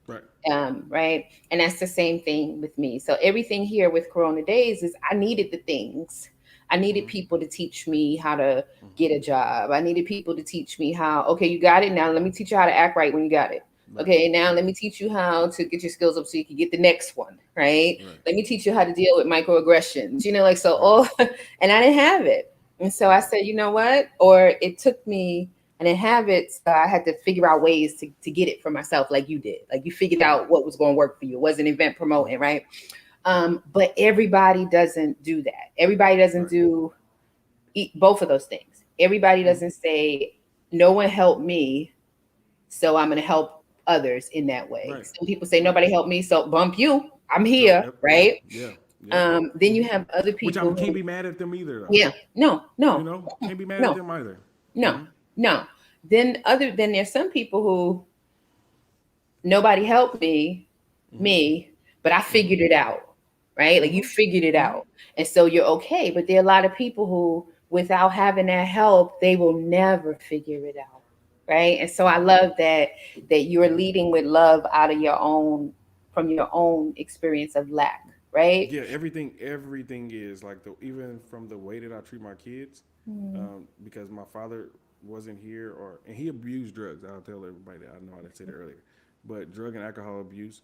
Right. right? And that's the same thing with me. So everything here with Corona Days is I needed the things. I needed Mm-hmm. people to teach me how to Mm-hmm. get a job. I needed people to teach me how, okay, you got it. Now let me teach you how to act right when you got it. Right. Okay, now Right. let me teach you how to get your skills up so you can get the next one, right? Right. Let me teach you how to deal with microaggressions, like so Right. all and I didn't have it. And so I Right. said, you know what? Or it took me I didn't have it, so I had to figure out ways to get it for myself, like you did. Like you figured Right. out what was going to work for you. It wasn't event Mm-hmm. promoting, right? But everybody doesn't do that. Everybody doesn't Right. do both of those things. Everybody Mm-hmm. doesn't say, "No one helped me, so I'm going to help others in that way." Right. Some people say, Right. "Nobody helped me, so bump you. I'm So here," yep. Yep. right? Yeah. Yep. Then you Mm-hmm. have other Which I people can't who, be mad at them either, though. yeah, no, no, Can't be mad at no, them either. no, Mm-hmm. no. Then there's some people who nobody helped Mm-hmm. me, but I Mm-hmm. figured it out, right? Like you Mm-hmm. figured it Mm-hmm. out. And so you're okay. But there are a lot of people who, without having that help, they will never figure it out. Right. And so I Right. love that you're leading with love out of your own from your own experience of lack, right? Yeah, everything is like even from the way that I treat my kids, Mm, because my father wasn't here, and he abused drugs. I'll tell everybody that. I know I didn't say that earlier, but drug and alcohol abuse.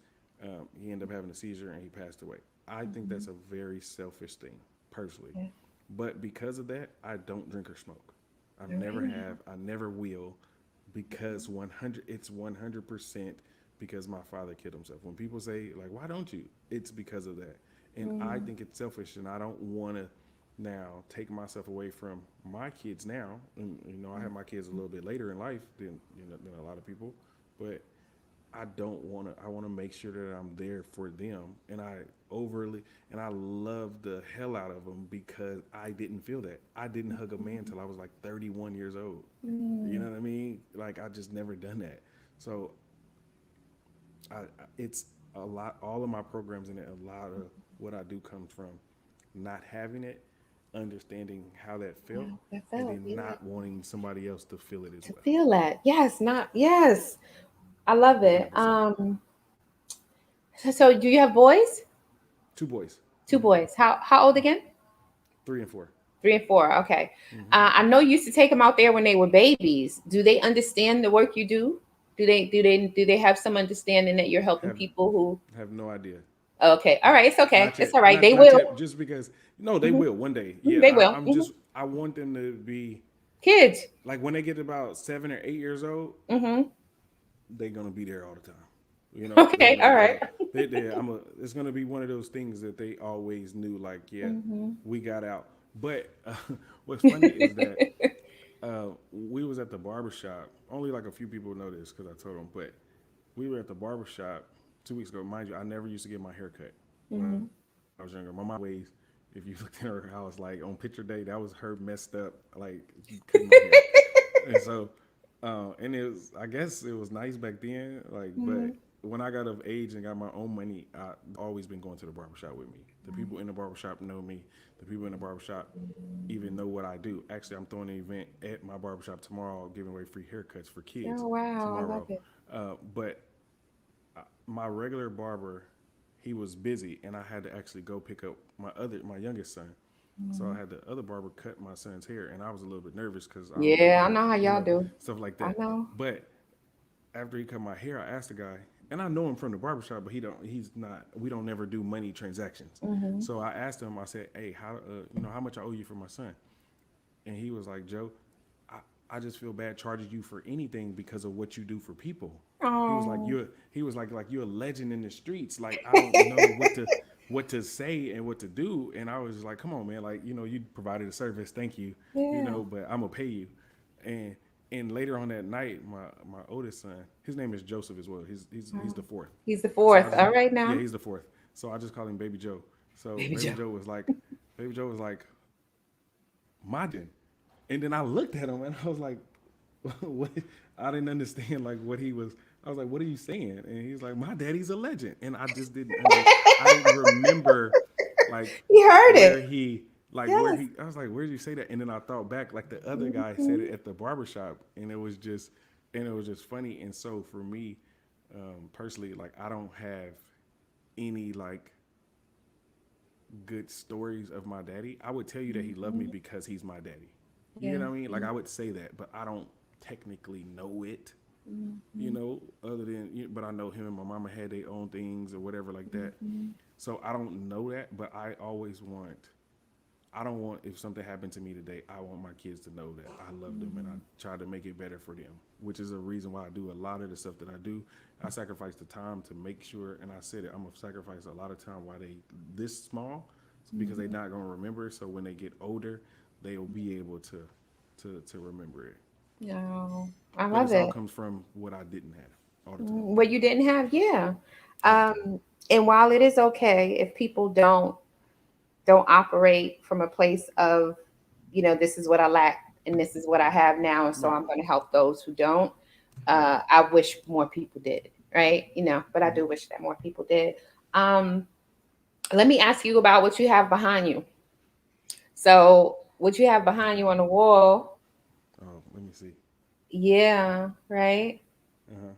He ended up having a seizure and he passed away. I think that's mhm. a very selfish thing, personally. Yeah. But because of that, I don't drink or smoke. I All never right. have. I never will, because 100. It's 100% because my father killed himself. When people say like, "Why don't you?" It's because of that, and I Mm, think it's selfish, and I don't want to now take myself away from my kids now. And I have my kids a little bit later in life than a lot of people, but I don't want to. I want to make sure that I'm there for them, and I love the hell out of them because I didn't feel that. I didn't hug a man till I was like 31 years old. You mm, know what I mean? Like I just never done that. So it's a lot. All of my programs and a lot of what I do comes from not having it, understanding how that felt, yeah, that and felt, then yeah. not wanting somebody else to feel it as To well. feel that. Yes, not yes. I love it. 100%. So do you have boys? Two boys. Two boys. How old again? 3 and 4. 3 and 4. Okay. Mm-hmm. I know you used to take them out there when they were babies. Do they understand the work you do? Do they have some understanding that you're helping Have people who? have no idea. Okay. All right. It's okay. Not It's yet. all right. They Not will. yet. Just because no, they Hmm. will one day. Yeah, They will. I'm Hmm. just I want them to be Kids. like when they get about 7 or 8 years old, Hmm. they're gonna be there all the time. They're Okay. gonna All be right. It's gonna be one of those things that they always knew. Like, yeah, Hmm. we got out. But what's funny is that We was at the barbershop. Only like a few people know this because I told them, but we were at the barbershop 2 weeks ago. Mind you, I never used to get my hair cut when I was Mm-hmm. younger. My mom always, if you looked at her house, like on picture day, that was her messed up, like cutting my hair. And so, and it was, I guess it was nice back then, like, but when I got of age and got my own money, I always been going to the barbershop with me. The people in the barbershop know me. The people in the barbershop even know what I do. Actually, I'm throwing an event at my barbershop tomorrow, giving away free haircuts for kids Oh wow, I love tomorrow. it. But my regular barber, he was busy, and I had to actually go pick up my youngest son. So I Mhm. had the other barber cut my son's hair, and I was a little bit nervous because I don't Yeah, I do know how y'all do. stuff like I that. know. But after he cut my hair, I asked the guy, and I know him from the barbershop, but he's not. We don't never do money transactions. Hmm. So I asked him. I said, "Hey, how much I owe you for my son?" And he was like, "Joe, I, I just feel bad charging you for anything because of what you do for people." He was like, Oh. He was like you're a legend in the streets. Like I don't know what to say and what to do. And I was just like, come on, man. Like you provided a service. Thank you. Yeah. But I'm gonna pay you. And and later on that night, my oldest son, his name is Joseph as well. He's the Oh. fourth. He's the So I fourth. just All right yeah, now. he's the fourth. So I just call him Baby Joe. So Baby Joe. Baby Joe was like, my dad. And then I looked at him and I was like, what? I didn't understand like what he was. I was like, what are you saying? And he's like, my daddy's a legend. And I just didn't I didn't remember like You heard where it. he where Yes. he I was like, where did you say that? And then I thought back like the other guy said Hmm. it at the barbershop and it was just funny. And so for me, personally, like I don't have any like good stories of my daddy. I would tell you that he loved me Hmm. because he's my daddy. You Yeah. know what I mean? Like I would say that, but I don't technically know it. Hmm. Other than, but I know him and my mama had their own things or whatever like that. Hmm. So I don't know that, but I don't want, if something happened to me today, I want my kids to know that I love them and I try to make it better for them, which is a reason why I do a lot of the stuff that I do. I sacrifice the time to make sure, and I said it, I'm gonna sacrifice a lot of time while they this small, because they're Hmm. not gonna remember. So when they get older, they'll be able to remember it. No, I But love it's all it. comes from what I didn't have all the time, What you didn't have, yeah. all the time. And while it is okay if people don't operate from a place of, this is what I lack and this is what I have now, and so Right. I'm going to help those who don't. Right. I wish more people did, right? But I Mm-hmm. do wish that more people did. Um, Let me ask you about what you have behind you. So, what you have behind you on the wall, Oh, let me see. yeah, right? Uh huh.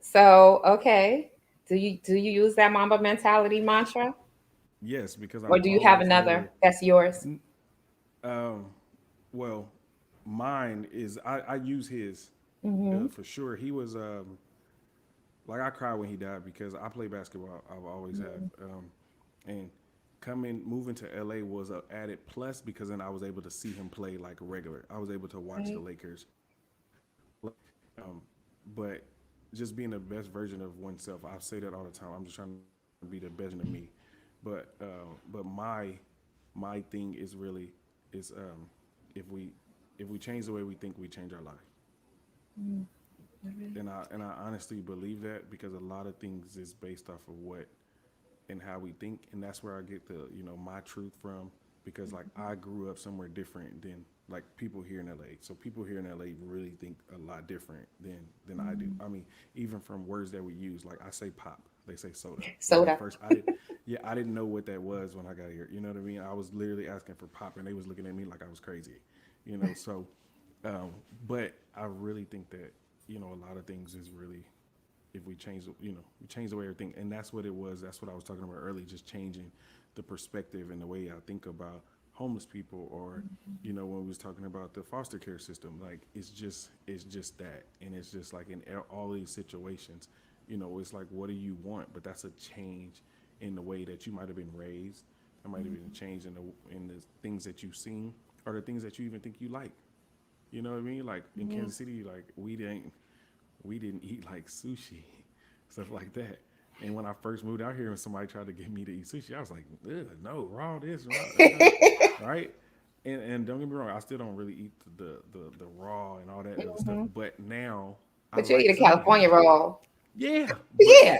So, okay. Do you use that Mamba mentality mantra? Yes, because Or I've do you have always another lived. that's yours? Um, well, mine is I use his Mm-hmm. for sure. He was like I cried when he died because I play basketball. I've always have, and moving to LA was a added plus because then I was able to see him play like regular. I was able to watch the Right. Lakers play, but just being the best version of oneself. I say that all the time. I'm just trying to be the best version of me, but my thing is really is if we change the way we think, we change our life. And I honestly believe that because a lot of things is based off of what and how we think, and that's where I get the my truth from. Because like I grew up somewhere different than like people here in LA. So people here in LA really think a lot different than I do. I mean, even from words that we use, like I say pop, they say soda. Like at Soda. first I didn't know what that was when I got here. You know what I mean? I was literally asking for pop, and they was looking at me like I was crazy. So um, but I really think that a lot of things is really if we change we change the way everything, and that's what it was. That's what I was talking about earlier, just changing the perspective and the way I think about homeless people, or when we was talking about the foster care system. Like it's just that, and it's just like in all these situations, it's like, what do you want? But that's a change in the way that you might have been raised. It might have been a change in the things that you've seen, or the things that you even think you like. You know what I mean? Like in Yeah. Kansas City, like we didn't eat like sushi, stuff like that. And when I first moved out here and somebody tried to get me to eat sushi, I was like, ugh, no, raw this, raw, right? and don't get me wrong, I still don't really eat the raw and all that other stuff. Hmm. But now I But you like eat a some of it. California roll. Yeah, Yeah.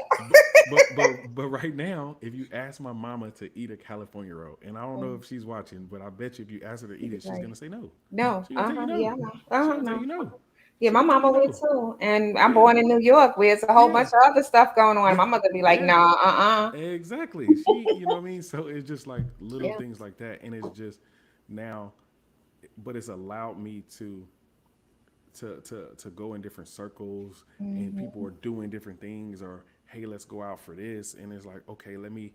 but right now, if you ask my mama to eat a California roll, and I don't know if she's watching, but I bet you if you ask her to She'd eat be it, she's like, gonna say no. no. She gonna tell you Uh-huh. no. Yeah, no. She Uh-huh. gonna tell No. you no. Yeah, She my gonna tell mama you would no. too. And I'm Yeah, born in New York where it's a whole yeah, bunch of other stuff going on. yeah, My mother be like, yeah. nah, uh-uh. Exactly. She, you know what I mean. So it's just like little Yeah. things like that, and it's just now, but it's allowed me to go in different circles, and people Hmm. are doing different things, or hey, let's go out for this, and it's like, okay, let me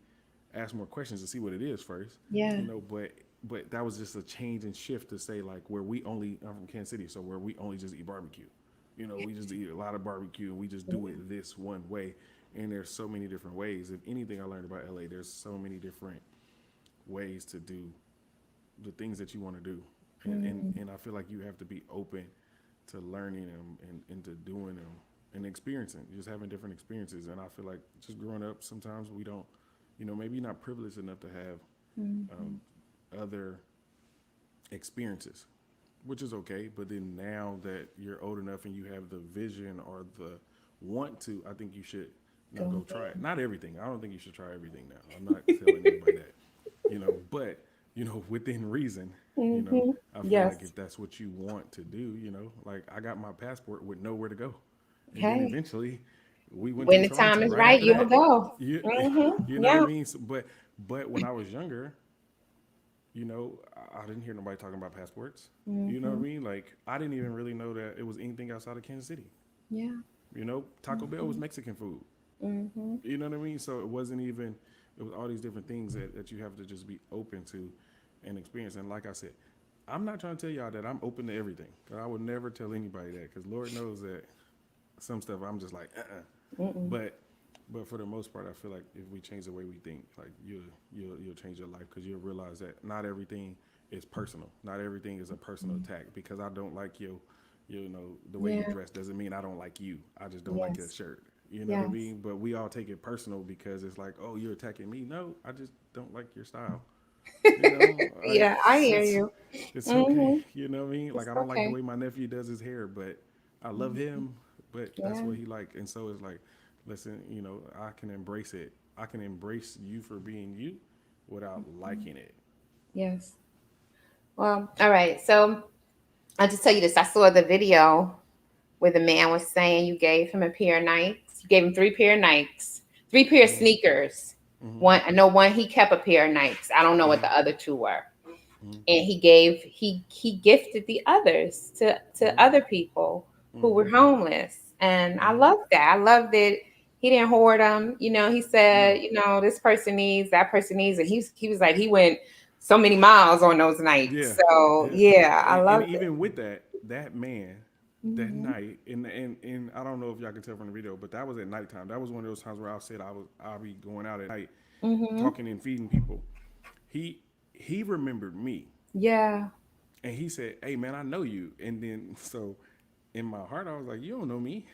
ask more questions to see what it is first, Yeah. but that was just a change and shift to say like where we only, I'm from Kansas City, so where we only just eat barbecue, we just eat a lot of barbecue and we just do Yeah. it this one way, and there's so many different ways. If anything I learned about LA, there's so many different ways to do the things that you want to do, Mhm. and I feel like you have to be open to learning them, and to doing them and experiencing, just having different experiences. And I feel like just growing up, sometimes we don't, maybe you're not privileged enough to have Mhm. other experiences, which is okay. But then now that you're old enough and you have the vision or the want to, I think you should, go Go try it. ahead. Not everything. I don't think you should try everything now. I'm not telling anybody that, but within reason, Hmm. I feel like Yes. if that's what you want to do, like I got my passport with nowhere to go, and then Hey, eventually we went to when the time Toronto is right right, after you'll that. go. You, Hmm. you know what I Yeah. mean? So, but when I was younger, I didn't hear nobody talking about passports. You know what I Hmm. mean? Like I didn't even really know that it was anything outside of Kansas City. Yeah. Taco Bell was Mexican food. Hmm. You know what I mean? So it wasn't even, it was all these different things that you have to just be open to and experience. And like I said, I'm not trying to tell y'all that I'm open to everything. 'Cause I would never tell anybody that, because Lord knows that some stuff I'm just like, Mm-mm. But but for the most part, I feel like if we change the way we think, like you'll change your life, because you'll realize that not everything is personal. Not everything is a personal attack. Because I don't like the way you Yeah. dress doesn't mean I don't like you. I just don't like that Yes. shirt. You know what I Yes. mean? But we all take it personal because it's like, oh, you're attacking me. No, I just don't like your style. Like Yeah, I hear it's you. it's okay. Hmm. You know what I mean? Like It's I don't like the okay. way my nephew does his hair, but I love him. But that's Yeah. what he like, and so it's like, listen, I can embrace it. I can embrace you for being you without liking it. Yes. Well, all right. So I'll just tell you this. I saw the video where the man was saying you gave him a pair of Nikes. You gave him three pair of Nikes, three pair of Mm-hmm. sneakers. Mm-hmm. One, I know one he kept a pair of Nikes. I don't know what Mm-hmm. the other two were. Mm-hmm. And he gifted the others to other people who were Mm-hmm. homeless. And I Mm-hmm. love that. I love that he didn't hoard them. He said, No. this person needs, that person needs, and he was like he went so many miles on those Yeah. nights. So Yeah. yeah, I And love it. even with that man, that Hmm. night, and I don't know if y'all can tell from the video, but that was at nighttime. That was one of those times where I said I'll be going out at night, Hmm. talking and feeding people. He he remembered me, Yeah. and he said, "Hey man, I know you." And then so in my heart, I was like, "You don't know me."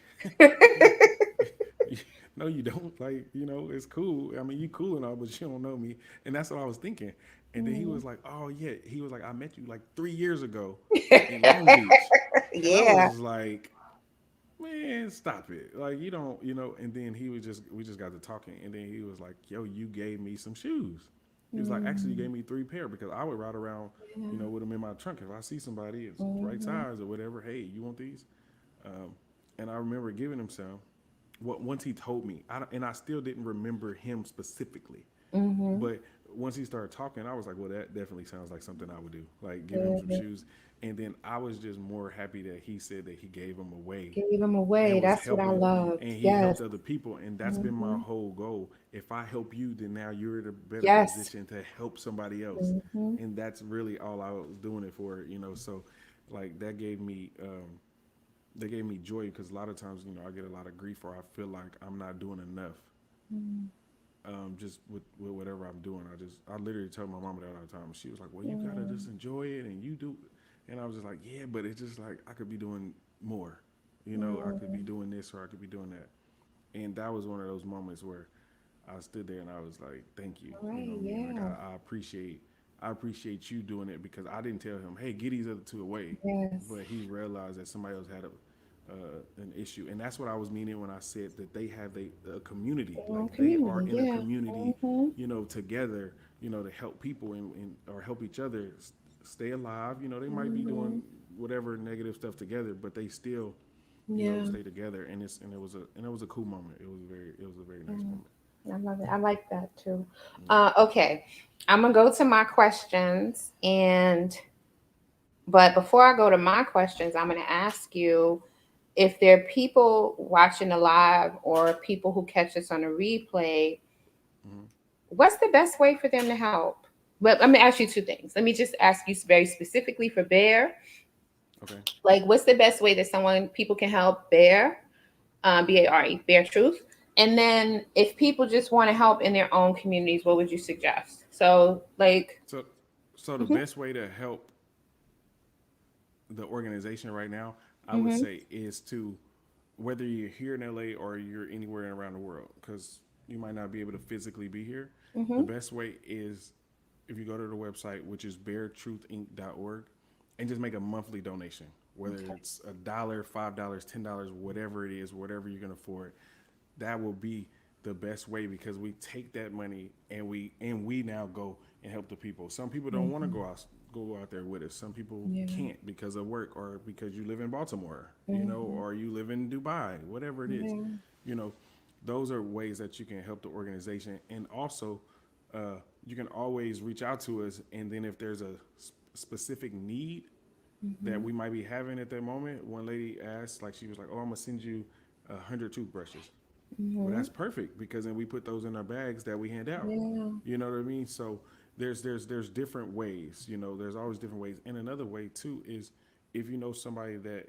No, you don't. Like, it's cool. I mean, you cool and all, but you don't know me. And that's what I was thinking. And then he Mhm. was like, oh, yeah. He was like, I met you like 3 years ago in Long Beach. And I Yeah. was like, man, stop it. Like, you don't, And then we just got to talking. And then he was like, yo, you gave me some shoes. He was like, actually, you Mm. gave me three pair, because I would ride around, Yeah. with them in my trunk. If I see somebody, it's right Mhm. size or whatever. Hey, you want these? Um, and I remember giving him some. Once he told me, and I still didn't remember him specifically, Mhm. but once he started talking, I was like, well, that definitely sounds like something I would do, like give him some Mhm. shoes. And then I was just more happy that he said that he gave them away Gave them and away. was That's what I helping, loved. and he Yes. helped other people, and that's been my Mhm. whole goal. If I help you, then now you're in a better Yes. position to help somebody else, Mhm. and that's really all I was doing it for, so like that gave me joy, because a lot of times, I get a lot of grief, or I feel like I'm not doing enough, Mhm. just with whatever I'm doing. I literally tell my mama that all the time. She was like, well, you gotta just Mhm. enjoy it, and you do. And I was just like, yeah, but it's just like I could be doing more. I could be Mhm. doing this, or I could be doing that. And that was one of those moments where I stood there and I was like, thank you. All right. Like Yeah. I appreciate I appreciate you doing it because I didn't tell him, hey, get these other two away, Yes. but he realized that somebody else had an issue, and that's what I was meaning when I said that they have a community, Their own like they are community. in a Yeah. community, Hmm. together, to help people and or help each other stay alive. They might be Hmm. doing whatever negative stuff together, but they still, Yeah. stay together, and it was a cool moment. It was a very nice Mm, moment. I love it. I like that too. Okay, I'm gonna go to my questions, and but before I go to my questions, I'm gonna ask you if there are people watching the live or people who catch us on a replay. Hmm. What's the best way for them to help? But let me ask you two things. Let me just ask you very specifically for Bear. Okay. Like, what's the best way that people can help Bear, B.A.R.E, Bear Truth? And then if people just want to help in their own communities, what would you suggest? So, like, So, so the mhm, best way to help the organization right now, I would mhm, say, is to whether you're here in LA or you're anywhere around the world, because you might not be able to physically be here. The mhm, best way is if you go to the website, which is beartruthinc.org, and just make a monthly donation, whether okay, it's $1, $5, $10, whatever it is, whatever you can afford. That will be the best way because we take that money and we now go and help the people. Some people don't want to mhm, go out there with us. Some people yeah, can't because of work or because you live in Baltimore, mhm, or you live in Dubai, whatever it is. yeah, You know, those are ways that you can help the organization. And also, you can always reach out to us. And then if there's a specific need that mhm, we might be having at that moment, one lady asked, like she was like, "Oh, I'm gonna send you 100 toothbrushes." Well, mhm, that's perfect because then we put those in our bags that we hand out. yeah, You know what I mean? So there's different ways. There's always different ways. And another way too is if you know somebody that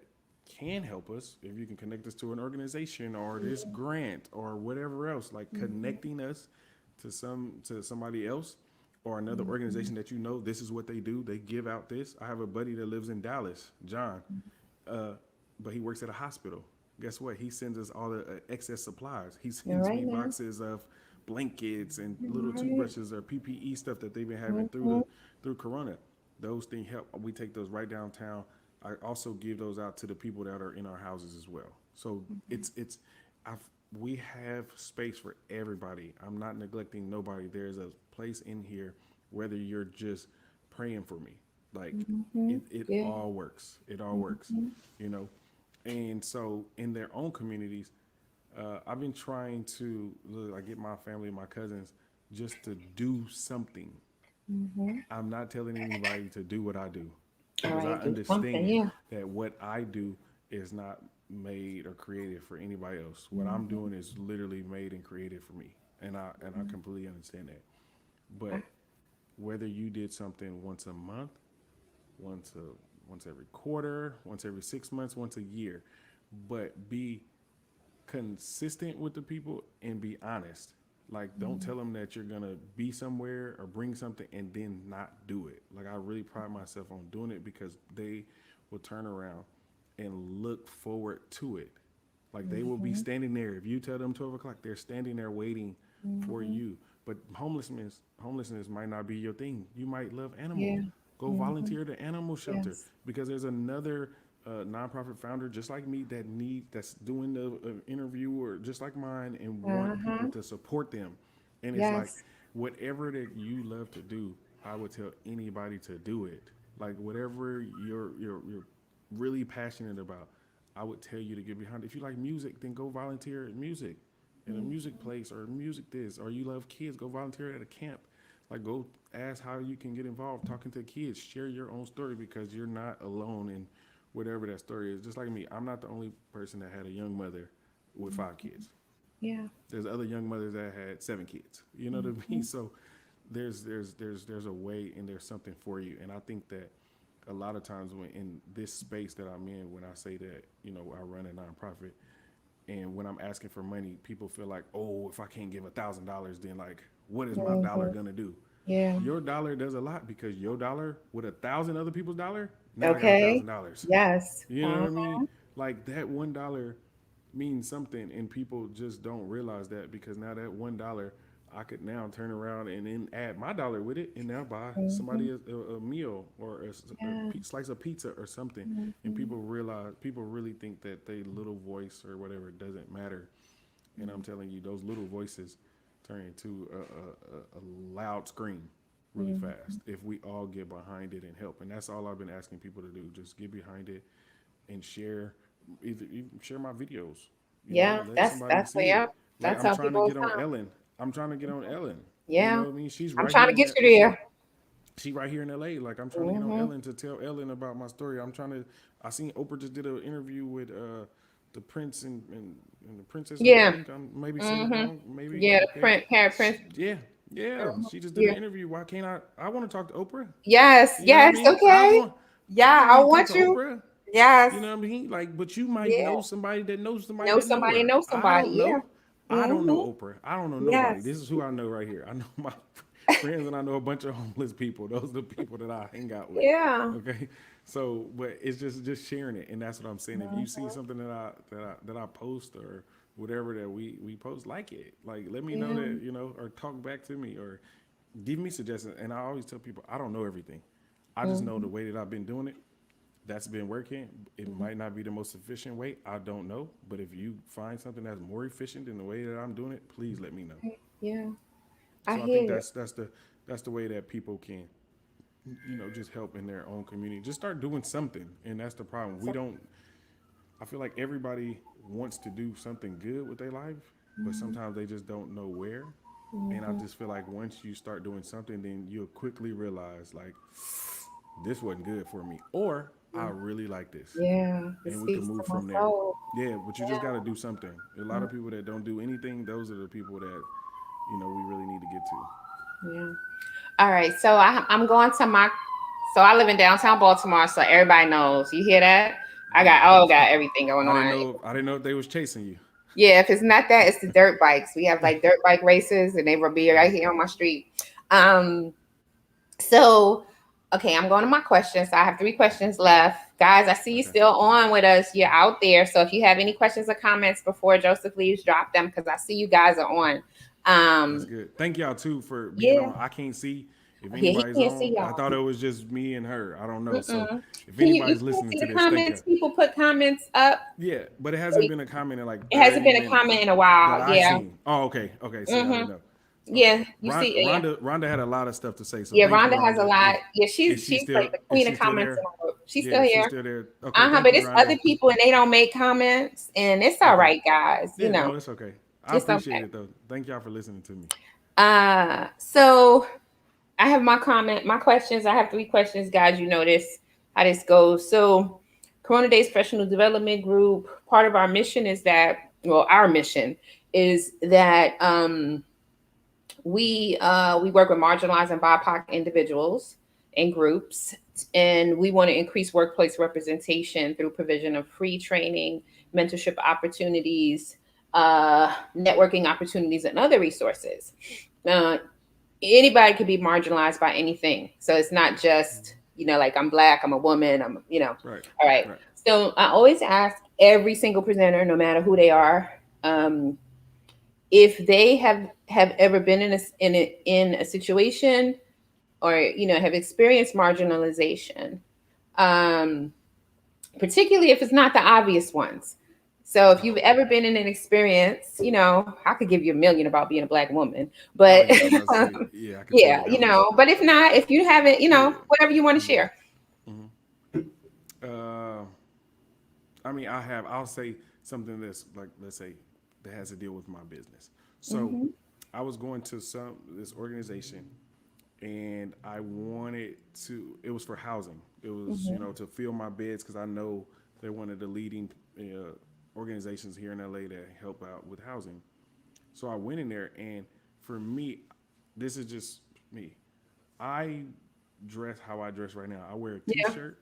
can help us, if you can connect us to an organization or this yeah, grant or whatever else, like mhm, connecting us to somebody else or another mhm, organization that this is what they do. They give out this. I have a buddy that lives in Dallas, John, uh, but he works at a hospital. Guess what? He sends us all the excess supplies. He all sends right me now, boxes of blankets and all little right, toothbrushes or PPE stuff that they've been having mhm, through Corona. Those things help. We take those right downtown. I also give those out to the people that are in our houses as well. So I've, we have space for everybody. I'm not neglecting nobody. There's a place in here, whether you're just praying for me, like mhm, it yeah, all works. It all works, mhm, you know. And so in their own communities, I've been trying to like get my family, my cousins, just to do something. mhm. I'm not telling anybody to do what I do All because I right, do something, understand yeah. that what I do is not made or created for anybody else. What I'm Mhm, doing is literally made and created for me, and I completely understand that. okay, But whether you did something once a month, once a once every quarter, once every 6 months, once a year, but be consistent with the people and be honest. Like, don't tell them that you're gonna be somewhere or bring something and then not do it. Like, I really pride myself on doing it because they will turn around and look forward to it. Like, they will be mhm, standing there. If you tell them 12 o'clock, they're standing there waiting for mhm, you. But homelessness might not be your thing. You might love animals. yeah, Go mhm, volunteer at the animal shelter yes, because there's another nonprofit founder just like me that's doing the interview or just like mine and want people uh-huh, to support them. And it's like yes, whatever that you love to do, I would tell anybody to do it. Like whatever you're really passionate about, I would tell you to get behind. If you like music, then go volunteer at music in a music place or music this, or you love kids, go volunteer at a camp. Like go ask how you can get involved talking to kids, share your own story because you're not alone in whatever that story is. Just like me, I'm not the only person that had a young mother with 5 kids. yeah, There's other young mothers that had 7 kids. You know what I mean? mhm, So there's a way and there's something for you. And I think that a lot of times when in this space that I'm in, when I say that, I run a nonprofit and when I'm asking for money, people feel like, oh, if I can't give $1,000, then like, what is my dollar mhm, gonna do? yeah, Your dollar does a lot because your dollar with 1,000 other people's dollar, now I got a okay, thousand dollars. yes, You know what I mean? Like that $1 means something, and people just don't realize that because now that $1, I could now turn around and then add my dollar with it and now buy Mhm. somebody a meal or Yeah. slice of pizza or something. And Mhm. people realize, people really think that they little voice or whatever doesn't matter. And I'm telling you, those little voices turn into a loud scream really Mhm. fast if we all get behind it and help. And that's all I've been asking people to do. Just get behind it and share, either even share my videos. Yeah, Let that's somebody that's see it. yeah. Like That's I'm how trying to people get on sound. Ellen. I'm trying to get on Ellen. You know Yeah, what I mean? She's I'm right trying here to in get that. you there. She right here in LA. Like I'm trying to get on Mhm. Ellen to tell Ellen about my story. I'm trying to. I seen Oprah just did an interview with the prince and the princess. I Yeah. think I'm maybe saying it Mhm. wrong. Maybe Yeah, the okay. print parent prince. Yeah, yeah. Mhm. She just did an Yeah. interview. Why can't I? I want to talk to Oprah. Yes. You know what I Yes. mean? Okay. I Yeah, want I to talk to want you. Oprah. Yes. You know what I mean? Like, but you might know Yeah. somebody that knows somebody Know that know somebody. her. Know I somebody. don't Yeah. know. I don't know Mhm. Oprah. I don't know nobody. Yes. This is who I know right here. I know my friends and I know a bunch of homeless people. Those are the people that I hang out with. Yeah. Okay, so but it's just sharing it, and that's what I'm saying. If you see Mhm. something that I post or whatever that we post, like it. Like let me know Yeah. that or talk back to me or give me suggestions. And I always tell people I don't know everything. I just know the Mhm. way that I've been doing it that's been working. It Mhm. might not be the most efficient way. I don't know. But if you find something that's more efficient than the way that I'm doing it, please let me know. Yeah. I So I think hear you. that's the way that people can, just help in their own community. Just start doing something. And that's the problem. We don't I feel like everybody wants to do something good with their life, but Mhm. sometimes they just don't know where. And I Mhm. just feel like once you start doing something, then you'll quickly realize like this wasn't good for me. Or I really like this. Yeah. It And we can speaks to move my from there. soul. Yeah, but you just got to Yeah. do something. A lot of people that don't do anything, those are the people that we really need to get to. Yeah. All right. So I'm going to my. So I live in downtown Baltimore, so everybody knows. You hear that? I Yeah, got oh got everything going on. I didn't know if they was chasing you. Yeah, if it's not that, it's the dirt bikes. We have like dirt bike races, and they will be right here on my street. Um. So, okay, I'm going to my questions. So I have 3 questions left, guys. I see you Okay, still on with us. You're out there. So if you have any questions or comments before Joseph leaves, drop them because I see you guys are on. that's Um. good. Thank y'all too for being Yeah. on. I can't see if Yeah. He anybody's can't see on. I y'all. thought it was just me and her. I don't know. So Mm-mm. if Can you anybody's can't listening see to the this, thank you. comments? People put comments up. Yeah, but it hasn't been a comment in like It hasn't 30 been a minutes comment in a that while. I Yeah. seen. Oh, okay. Okay. See, I Mm-hmm. didn't know. Okay. Yeah. You see. Yeah. Rhonda had a lot of stuff to say, so Yeah. thank you, Rhonda has a Rhonda. lot. Yeah. Is she She's like still the is queen she of still comments in there? the group. She's Yeah, still she's here. still there. Okay, Uh huh. thank But you, it's other Rhonda. people and they don't make comments, and it's all Okay. right, guys. You Yeah, know, no, it's okay. I it's appreciate okay. it though. Thank y'all for listening to me. So I have my questions. I have 3 questions, guys. You know this how this goes. So, Corona Days Professional Development Group. Part of our mission is that, well, our mission is that we work with marginalized and BIPOC individuals and groups, and we want to increase workplace representation through provision of free training, mentorship opportunities, networking opportunities, and other resources. Uh, Anybody can be marginalized by anything, so it's not just like I'm black, I'm a woman, Right. all right. Right. So I always ask every single presenter, no matter who they are, um, if they have ever been in a situation or have experienced marginalization, um, particularly if it's not the obvious ones. So if Oh, you've okay. ever been in an experience, I could give you a million about being a black woman, Oh but yeah, I'm about to say yeah. I can tell yeah, you that was but if not, if you haven't, yeah. whatever you want to share. Uh, I mean, I have. I'll say something that's like, let's say, that has to deal with my business. So, Hmm. I was going to this organization, and I wanted to. It was for housing. It was Hmm. to fill my beds because I know they're one of the leading organizations here in LA that help out with housing. So I went in there, and for me, this is just me. I dress how I dress right now. I wear a Yeah, T-shirt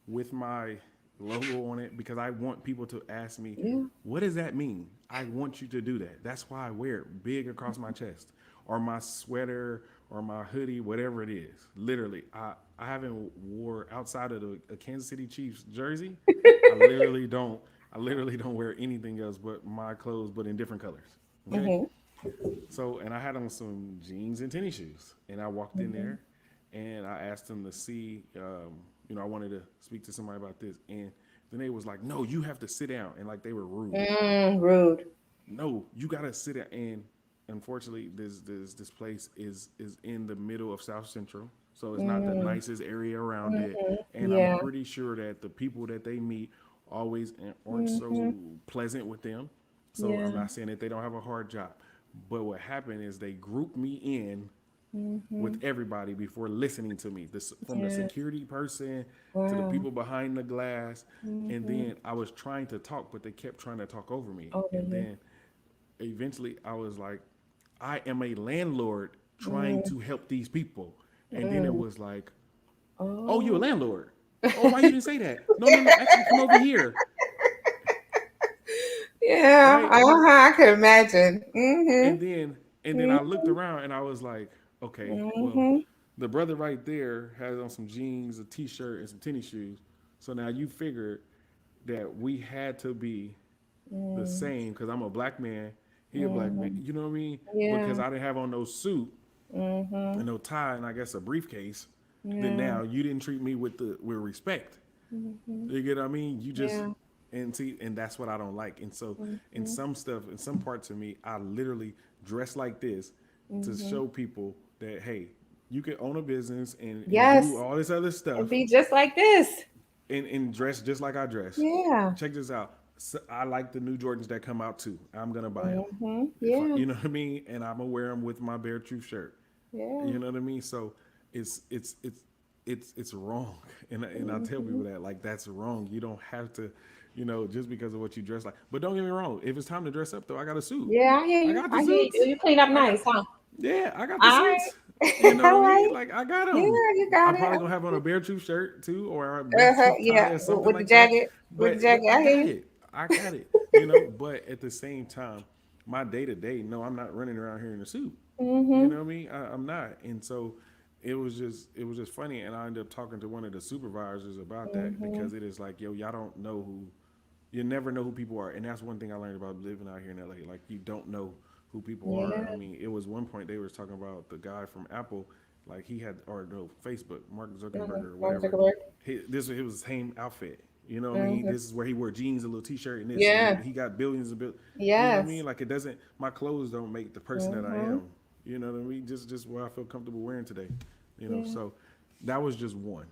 with my logo on it because I want people to ask me, yeah. "What does that mean?" I want you to do that. That's why I wear it big across my chest, or my sweater, or my hoodie, whatever it is. Literally, I haven't wore outside of a Kansas City Chiefs jersey. I literally don't. I literally don't wear anything else but my clothes, but in different colors. Okay, Hmm. So, and I had on some jeans and tennis shoes, and I walked in Mm-hmm. there, and I asked them to see, I wanted to speak to somebody about this, and then they was like, "No, you have to sit down," and like they were rude. Rude. No, you gotta sit down. And unfortunately, this place is in the middle of South Central, so it's not the Mm-hmm. nicest area around it. And I'm Yeah. pretty sure that the people that they meet always aren't Mm-hmm. so pleasant with them. So I'm Yeah. not saying that they don't have a hard job, but what happened is they grouped me in Mm-hmm. with everybody before listening to me. This from the Yeah. security person to the Wow. people behind the glass, and Mm-hmm. then I was trying to talk, but they kept trying to talk over me, Over and you. then eventually I was like, I am a landlord trying Mm, to help these people. And then it mm. was like, oh, you a Oh. landlord. Oh, why you didn't say that? No, no, no. Actually, come over here. Yeah. Right. I can imagine. And Mm-hmm. then and then I looked around and I was like, okay, well, Mm-hmm. the brother right there has on some jeans, a t-shirt, and some tennis shoes. So now you figured that we had to be the Mm-hmm. same because I'm a black man, he a black man. Mm-hmm. You know what I mean? Because Yeah. I didn't have on no suit Mm-hmm. and no tie and I guess a briefcase, then Yeah. now you didn't treat me with respect. Mm-hmm. You get what I mean? You just Yeah. and see, and that's what I don't like. And so in Mm-hmm. some stuff, in some parts of me, I literally dress like this to Mm-hmm. show people that hey, you can own a business and do Yes. all this other And stuff be just like this. and dress just like I dress. Yeah. Check this out. So I like the new Jordans that come out too. I'm gonna buy them. Mm-hmm. If I, Yeah. you know what I mean, and I'm gonna wear them with my Bare Truth shirt. Yeah. You know what I mean? So it's it's it's it's wrong, and I tell Mm-hmm. people that like that's wrong. You don't have to, just because of what you dress like. But don't get me wrong. If it's time to dress up, though, I got a suit. Yeah, I hear I you. got the I hear you. suits. You clean up I got nice, huh? yeah, I got the All right. suits. You know what I All mean? right. Like I got Yeah, them. you I'm got it. probably gonna have on a Bare Truth shirt too, or a Bare Uh-huh. Truth tie Yeah. or something With the like that. jacket. With the But jacket. I I hear got you. it. I got it. But at the same time, my day to day, no, I'm not running around here in a suit. You Mm-hmm. know what I mean? I'm not. And so it was just funny, and I ended up talking to one of the supervisors about that Mm-hmm. because it is like, yo, y'all don't know who, you never know who people are, and that's one thing I learned about living out here in LA. Like you don't know who people are. Yeah. I mean, it was one point they was talking about the guy from Apple, like he had or no Facebook, Mark Mm-hmm. Zuckerberg or Mark whatever. Zuckerberg. This it was the same outfit. You know what I mean? Mm-hmm. This is where he wore jeans, a little t-shirt, and this, and Yeah. he got billions of billions. You know what I mean? Yes. Like it doesn't. My clothes don't make the person that I Mm-hmm. am. You know what I mean? Just what I feel comfortable wearing today. Yeah. So that was just one.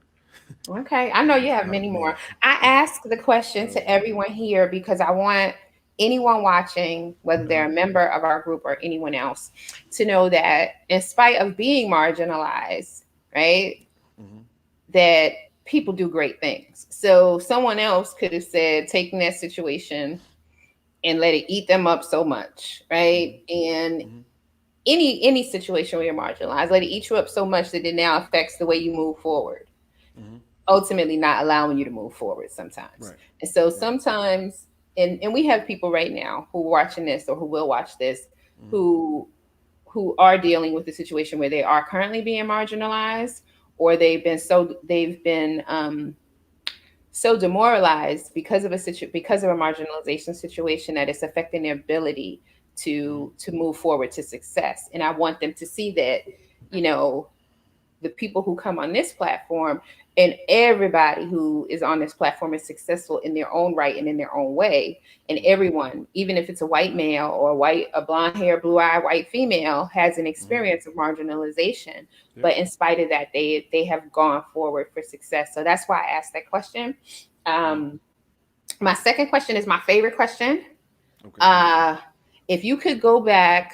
Okay. I know you have Out of many more. many. I ask the question That was to one. everyone here because I want anyone watching, whether they're a member of our group or anyone else, to know that in spite of being marginalized, right, Hmm. that people do great things. So someone else could have said, taking that situation and let it eat them up so much, right? And Hmm. any situation where you're marginalized, let it eat you up so much that it now affects the way you move forward, Hmm. ultimately not allowing you to move forward sometimes. Right. And so Right. sometimes, and we have people right now who are watching this or who will watch this Hmm. who who are dealing with the situation where they are currently being marginalized, or they've been so demoralized because of because of a marginalization situation that it's affecting their ability Hmm. to move forward to success. And I want them to see that, you know, the people who come on this platform and everybody who is on this platform is successful in their own right and in their own way. And Hmm. everyone, even if it's a white male or a blonde hair, blue eye white female, has an Hmm. experience of marginalization. Yep. But in spite of that, they have gone forward for success. So that's why I asked that question. Hmm. Um, my second question is my favorite question. Okay. Uh, if you could go back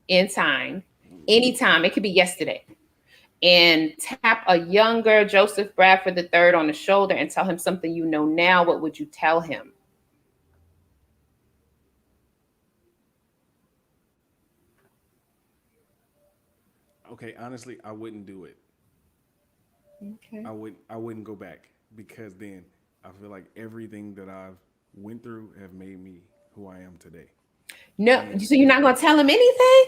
in time, anytime, it could be yesterday, and tap a younger Joseph Bradford III on the shoulder and tell him something you know now, what would you tell him? Okay. Honestly, I wouldn't do it. Okay. I wouldn't go back because then I feel like everything that I've went through have made me who I am today. No, And so you're not going to tell him anything?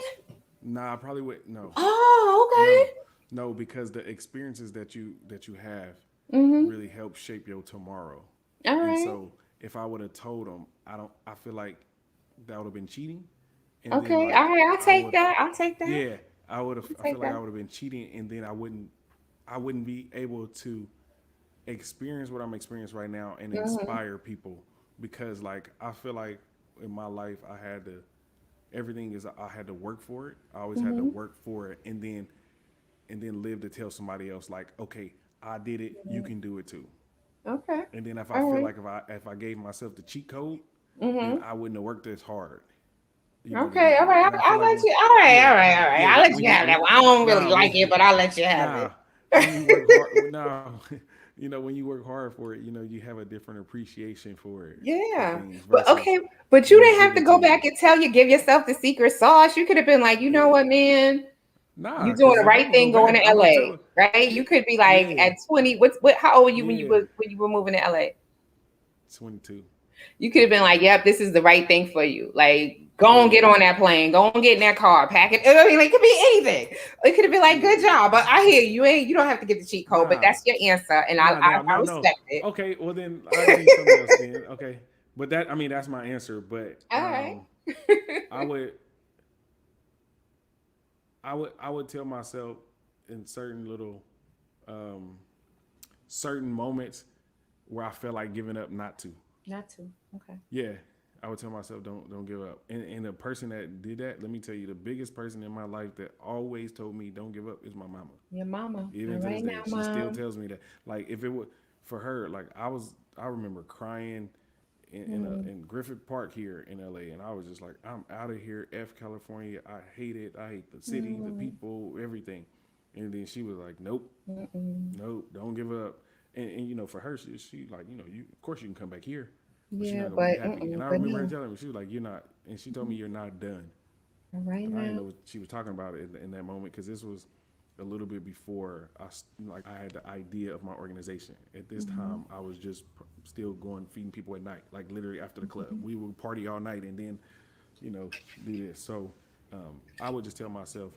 nah, I probably would no. Oh, No, no, because the experiences that you have okay. Mm-hmm. really help shape your tomorrow. All And right. so if I would have told them, I feel like that would have been cheating, and then Okay. like All right. I'll I take would, that. I'll take that. yeah, I would have. I'll I feel take like I that. would have been cheating, and then I wouldn't be able to experience what I'm experiencing right now and Mm-hmm. inspire people because like I feel like in my life I had to everything is I had to work for it. I always had to Mm-hmm. work for it and then live to tell somebody else like, okay, I did it, you can do it too. Okay. And then if I All feel right. like if I gave myself the cheat code, then Mm-hmm. I wouldn't have worked as hard, to Okay. get All there. right. And I feel I'll like let you. All right. yeah, All right. All right. yeah, I'll let when you have you that one. I don't really nah like it, but I'll let you have nah it. when you work hard nah when you work hard for it, you have a different appreciation for Yeah. things But versus okay. But you when it's didn't have to given to go you. back and give yourself the secret sauce. You could have been like, you know It, what, man. nah, You doing because the if I'm right gonna go thing going back, to I'm gonna LA, tell right? yeah, You could be like yeah, at 20. What how old were you yeah, when you were moving to LA? 22, You could have been 22. like, yep, this is the right thing for you. Like, go and Yeah, get on that plane, go and get in that car, pack it. I mean, like, it could be anything. It could have been like, yeah. good job. But I hear you ain't you don't have to get the cheat code, but Nah, that's your answer. And nah, nah, I no, no. respect it. Okay, well then I'll give you something else then. Okay, but that I mean that's my answer. But All right. I would I would tell myself in certain little um, certain moments where I felt like giving up, not to. Not to. Okay. Yeah, I would tell myself don't give up. And the person that did that, let me tell you, the biggest person in my life that always told me don't give up is my mama. Your mama. All Even to this right now, day, she still mom. tells me that. Like if it would for her, like I remember crying Mm, in Griffith Park here in LA, and I was just like, I'm out of here, F California. I hate it. I hate the city, the mm, people, everything. And then she was like, nope, mm-mm. nope, don't give up. And for her, she like, you of course you can come back here, but you're Yeah, not gonna be but happy. And I but remember her no. telling me, she was like, you're not, and she told me you're not done. All right But I didn't now. know what she was talking about in that moment because this was a little bit before like I had the idea of my organization. At this Mm-hmm. time, I was just still going feeding people at night, like literally after the club. Mm-hmm. We would party all night and then, you know, do this. So I would just tell myself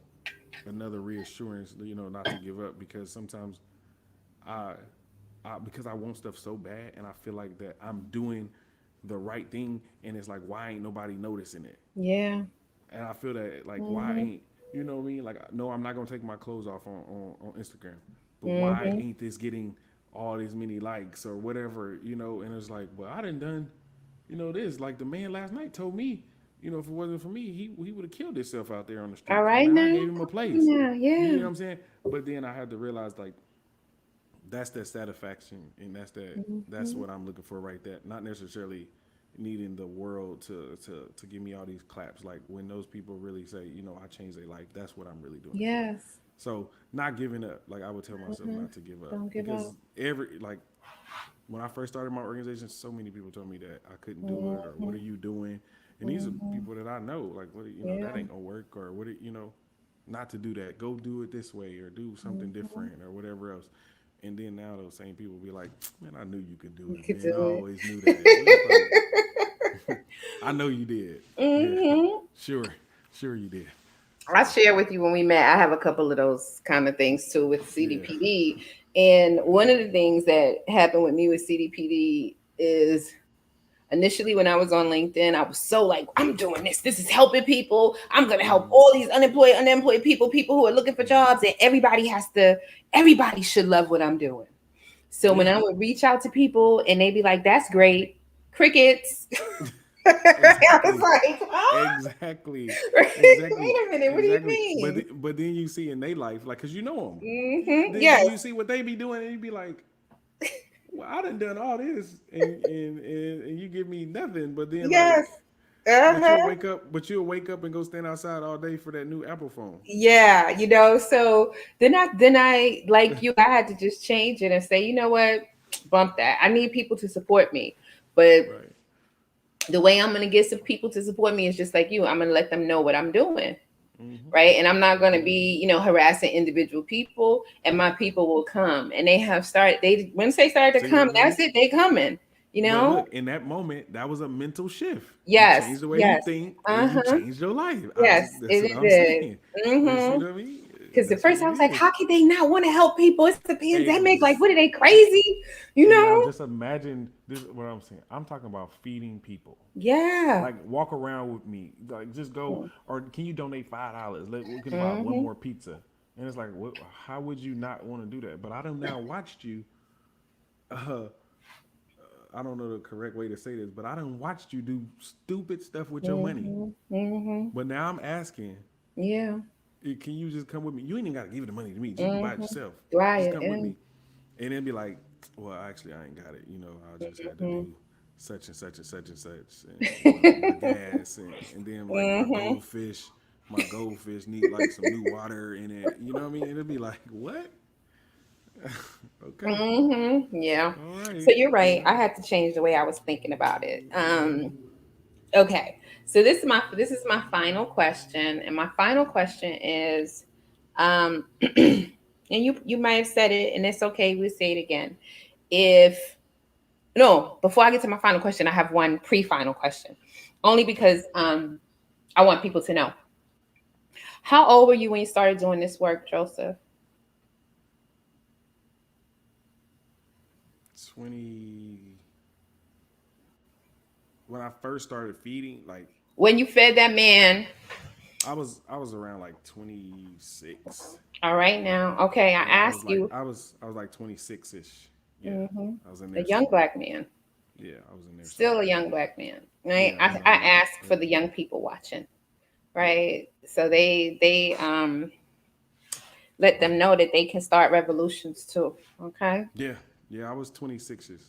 another reassurance, not to give up because sometimes I, because I want stuff so bad and I feel like that I'm doing the right thing and it's like why ain't nobody noticing it? Yeah. And I feel that like why Mm-hmm. ain't what I mean? Like no, I'm not gonna take my clothes off on Instagram, but why Mm-hmm. ain't this getting all these many likes or whatever? And it's like, well, I done this. Like the man last night told me, if it wasn't for me, he would have killed himself out there on the All streets. right And I now. gave him a Come place. on now. You Yeah. know what I'm saying? But then I had to realize like that's that satisfaction and that's Mm-hmm. what I'm looking for right there. Not necessarily needing the world to give me all these claps. Like when those people really say, I changed their life, that's what I'm really doing it for. Yes. So not giving up. Like I would tell myself Mm-hmm. not to give up Don't give up. because when I first started my organization, so many people told me that I couldn't do it or what are Mm-hmm. you doing? And these are Mm-hmm. people that I know. Like what Yeah. that ain't gonna work or not to do that. Go do it this way or do something Mm-hmm. different or whatever else. And then now those same people be like, man, I knew you could do You it, could man. I do it. always knew that. It's like, I know you did. Yeah, Mm-hmm. sure, sure you did. I So shared with you when we met. I have a couple of those kind of things too with yeah, CDPD. And one of the things that happened with me with CDPD is initially when I was on LinkedIn, I was so like, I'm doing this. This is helping people. I'm going to help all these unemployed people, people who are looking for jobs. And everybody should love what I'm doing. So when yeah, I would reach out to people and they'd be like, that's great. Crickets. I was exactly, like, huh? exactly, Wait exactly, a minute. What do you exactly. mean? But then you see in their life, like, cause you know them. Then Yes. you see what they be doing, and you be like, well, I done all this, and you give me nothing. But then like, Yes. Uh-huh. but you'll wake up and go stand outside all day for that new Apple phone. Yeah, so then I like you, I had to just change it and say, you know what? Bump that. I need people to support me. But Right. the way I'm gonna get some people to support me is just like you. I'm gonna let them know what I'm doing. Mm-hmm. Right. And I'm not gonna Mm-hmm. be, harassing individual people, and my people will come. And they have started they once they started to See what come, I that's mean? it, they coming, you But know? look, in that moment, that was a mental shift. You Yes, changed the way you yes. think, and you Uh-huh. changed your life. Yes, That's what it I'm did. saying. You see Mm-hmm. what I mean? Because at That's what first I it was like, how is. can they not want to help people? It's the pandemic. Like, Ex- what are they crazy? You and now know? just imagine this. What I'm saying. I'm talking about feeding people. Yeah. Like walk around with me. Like just go. Or can you donate $5? We can buy one Mm-hmm. more pizza. And it's like, what, how would you not want to do that? But I don't now watched you. Uh, I don't know the correct way to say this, but I done watched you do stupid stuff with your money. Mm-hmm. Mm-hmm. But now I'm asking, Yeah. can you just come with me? You ain't even got to give the money to me. You can buy it Mm-hmm. yourself. Just Right. come with me. And then be like, well, actually, I ain't got it. I just had to Mm-hmm. do such and such and such and such, and my gas, and then like Mm-hmm. my goldfish need like some new water in it. You know what I mean? It'd be like, what? Okay, Mm-hmm. Yeah. all So right, you're right. I had to change the way I was thinking about it. Okay. So this is my final question, and my final question is, and you might have said it, and it's okay. We'll say it again. If no, before I get to my final question, I have one pre-final question, only because I want people to know. How old were you when you started doing this work, Joseph? 20. When I first started feeding, like When you fed that man? I was around like 26. All right, now, okay. I Yeah, ask you, I was like 26 ish. Yeah, hmm I was in a there young somewhere. black man, Yeah, I was in there still a somewhere. young black man, right? Yeah, I ask but for the young people watching, yeah, right? So they let them know that they can start revolutions too. Okay, yeah, yeah. I was 26 ish.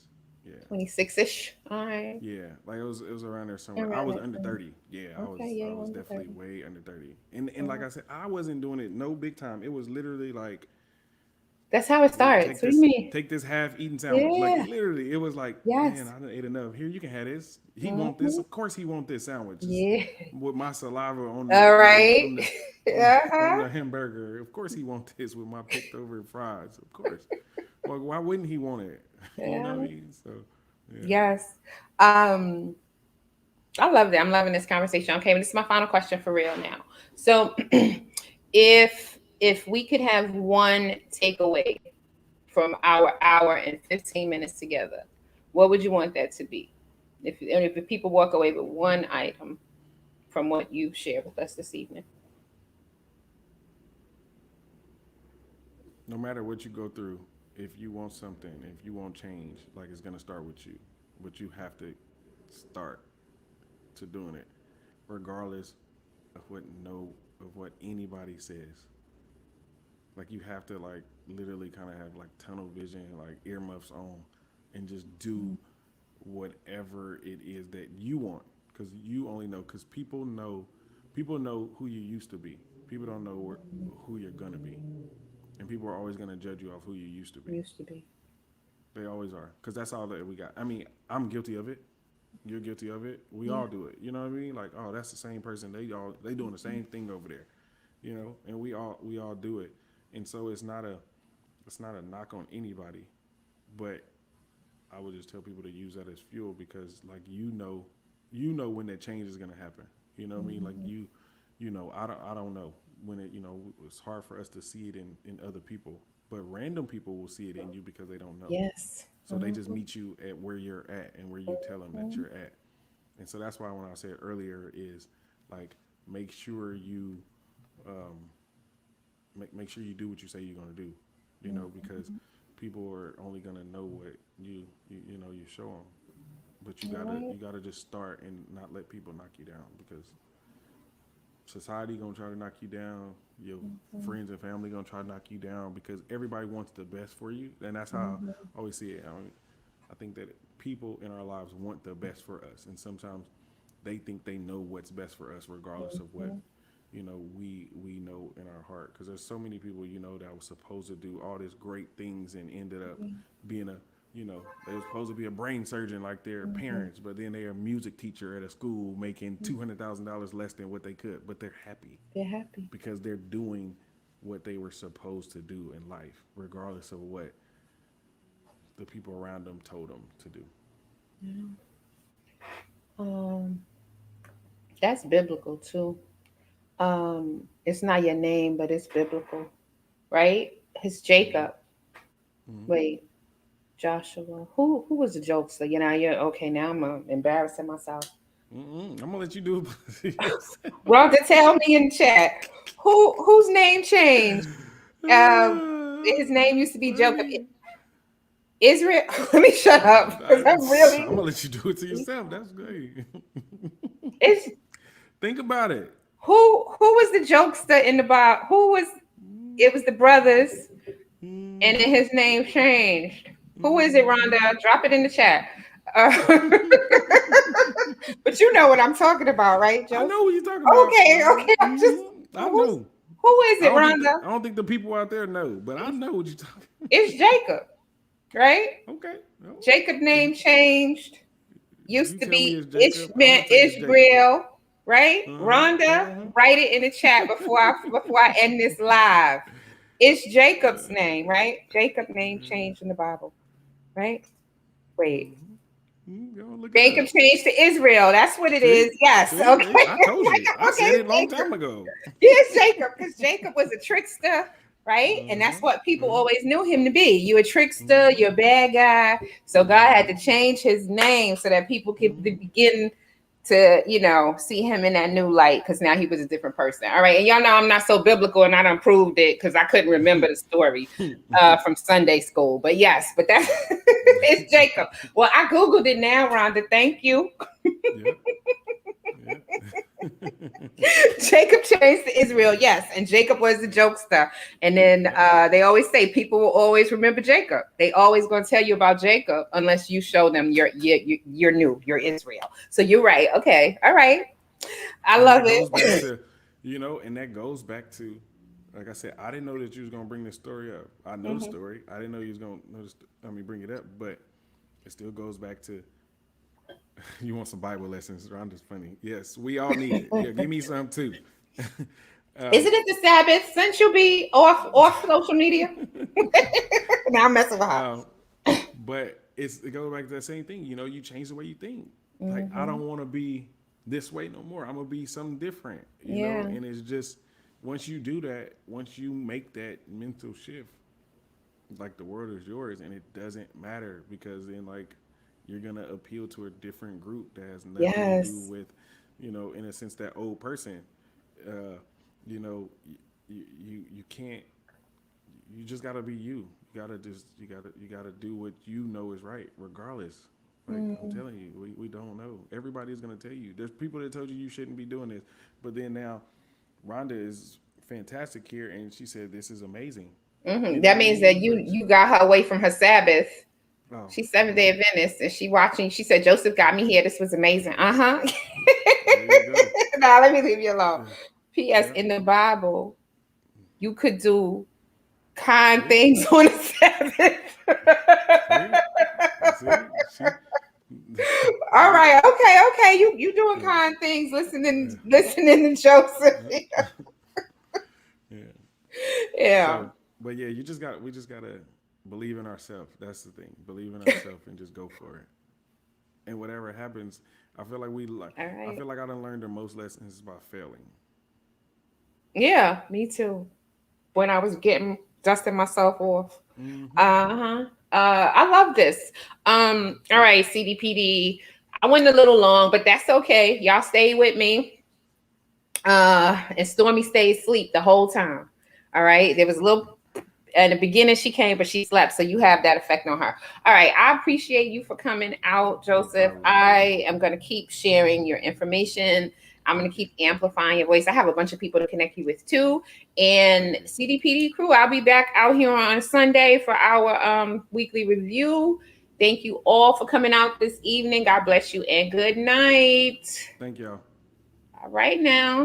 Yeah, 26-ish. All right, yeah. Like it was around there somewhere. I around was that under time. 30. Yeah, Okay, yeah, I you're was under definitely 30. way under 30. And like I said, I wasn't doing it no big time. It was literally like That's how it starts. What do you mean? take this half eaten sandwich. Like Yeah. literally, it was like, man, Yes. I done ate enough. Here, you can have this. He want this. Hmm. Of course, he want this sandwich. Just Yeah. with my saliva on the All right. on Uh-huh. the hamburger. Of course, he want this with my picked over fries. Of course. Well, why wouldn't he want it? You know what I Yeah. mean? So, yeah. Yes. Um, I love that. I'm loving this conversation. Okay, but this is my final question for real now. So if we could have one takeaway from our hour and 15 minutes together, what would you want that to be? If people walk away with one item from what you've shared with us this evening. No matter what you go through, if you want something, if you want change, like it's gonna start with you. But you have to start to doing it, regardless of what anybody says. Like you have to like literally kind of have like tunnel vision, like earmuffs on, and just do whatever it is that you want, because you only know, because people know who you used to be. People don't know who you're gonna be, and people are always gonna judge you off who you used to be. Used to be. They always are, because that's all that we got. I mean, I'm guilty of it. You're guilty of it. We Yeah. all do it. You know what I mean? Like, oh, that's the same person. They doing the same thing over there. And we all do it. And so it's not a knock on anybody, but I would just tell people to use that as fuel, because like when that change is gonna happen. You know what I mean? Like Mhm. I don't know when it's hard for us to see it in other people, but random people will see it in you because they don't know. Yes. So they just Mhm. meet you at where you're at and where you tell them that Mhm. you're at. And so that's why when I said earlier is like make sure you um, make sure you do what you say you're gonna do. Because people are only gonna know what you show them. But you All gotta right. you gotta just start and not let people knock you down, because society gonna try to knock you down. Your Mhm. friends and family gonna try to knock you down, because everybody wants the best for you, and that's how Mhm. I always see it. I think that people in our lives want the best for us, and sometimes they think they know what's best for us, regardless of what Mhm. we know in our heart. Because there's so many people that was supposed to do all these great things and ended up being they were supposed to be a brain surgeon like their Mhm. parents, but then they're a music teacher at a school making $200,000 less than what they could, but they're happy They're happy. because they're doing what they were supposed to do in life, regardless of what the people around them told them to do. Yeah. Um, that's biblical too. It's not your name, but it's biblical. right? His Mm-hmm. Jacob. Mm-hmm. Wait, Joshua. Who was the jokester? You know, you're okay. Now I'm embarrassing myself. I'm gonna let you do it yourself. Rhonda, tell me in the chat whose name changed. Um, his name used to be Jacob Funny. Israel. Let me shut up because I'm I'm really. gonna let you do it to yourself. That's great. It's Think about it. who was the jokester in the Bible? Who was it? Was the brothers, and then Mm-hmm. his name changed. Who is it, Mm-hmm. Rhonda? Drop it in the chat. Uh, but you know what I'm talking about, right, I Joseph? know what you're talking about. Okay, okay. I'm just I who's know. who is it, Rhonda? I don't think the people out there know, but I know what you're talking. It's Jacob, right? Okay. No. Jacob If name changed. you Used to tell me be it's Jacob, I'm gonna take it's Jacob. Ishmael, right? Uh huh. Rhonda, Uh huh. write it in the chat before I end this live. It's Jacob's name, right? Jacob name changed in the Bible, right? Wait. Go look it Jacob up. changed to Israel. That's what it See, is. Yes. see, Okay. I told you. I Okay, said it a long Jacob. time ago. Here's Jacob, because Jacob was a trickster, right? And Uh that's huh. what people Uh always knew him to be. You a trickster, huh. you're a bad guy. So God had to Mm-hmm. change his name so that people could Mm-hmm. begin to, see him in that new light, because now he was a different person. All right. And y'all know I'm not so biblical, and I done proved it because I couldn't remember the story from Sunday school. But yes, but that's it's Jacob. Well, I Googled it now, Rhonda. Thank you. Yeah. Yeah. Jacob changed to Israel, yes, and Jacob was the jokester. And then Yep. they always say people will always remember Jacob. They always going to tell you about Jacob unless you show them you're new, you're Israel. So you're right. Okay, all right, I And love that goes back it. to, and that goes back to, like I said, I didn't know that you was gonna bring this story up. I know the Mhm. story. I didn't know you was gonna notice. Bring it up, but it still goes back to you want some Bible lessons. Rhonda's funny. Yes, we all need it. Yeah, give me some too. Isn't um, it the Sabbath? Since you'll be off social media, now I'm messing with her. um, but it goes back to that same thing. You change the way you think. Like I Hmm. don't want to be this way no more. I'm gonna be something different. Yeah. And it's just once you do that, once you make that mental shift, like the world is yours, and it doesn't matter because then like you're gonna appeal to a different group that has nothing to do Yes. with, in a sense that old person. Uh, you can't you just gotta be you. You gotta do what you know is right, regardless. Like I'm Mm. telling you, we don't know. Everybody's gonna tell you. There's people that told you shouldn't be doing this, but then now, Rhonda is fantastic here, and she said this is amazing. You Hmm. know That what I means that mean? you Like, you got her away from her Sabbath. oh, She's Seventh Day okay, Adventist, and she watching. She said Joseph got me here. This was amazing. Uh huh. there you go. Now let me leave you alone. Yeah, P.S. yeah. In the Bible, you could do kind See, things on the Sabbath. see, see, she. All See, right. Okay. Okay. You doing yeah, kind things. yeah, Listening to Joseph. yeah. Yeah. So, but yeah, we just gotta believe in ourselves. That's the thing. Believe in ourselves and just go for it. And whatever happens, I feel like All I right. feel like I done learned the most lessons about failing. Yeah. Me too. When I was getting dusting myself off. Mm-hmm. Uh-huh. I love this. All right, CDPD. I went a little long, but that's okay. Y'all stay with me. And Stormy stayed asleep the whole time. All right. There was a little in the beginning she came, but she slept. So you have that effect on her. All right. I appreciate you for coming out, No Joseph. problem. I am going to keep sharing your information. I'm going to Thank you. keep amplifying your voice. I have a bunch of people to connect you with too. And Thank you. CDPD crew, I'll be back out here on Sunday for our weekly review. Thank you all for coming out this evening. God bless you and good night. Thank y'all. All right now.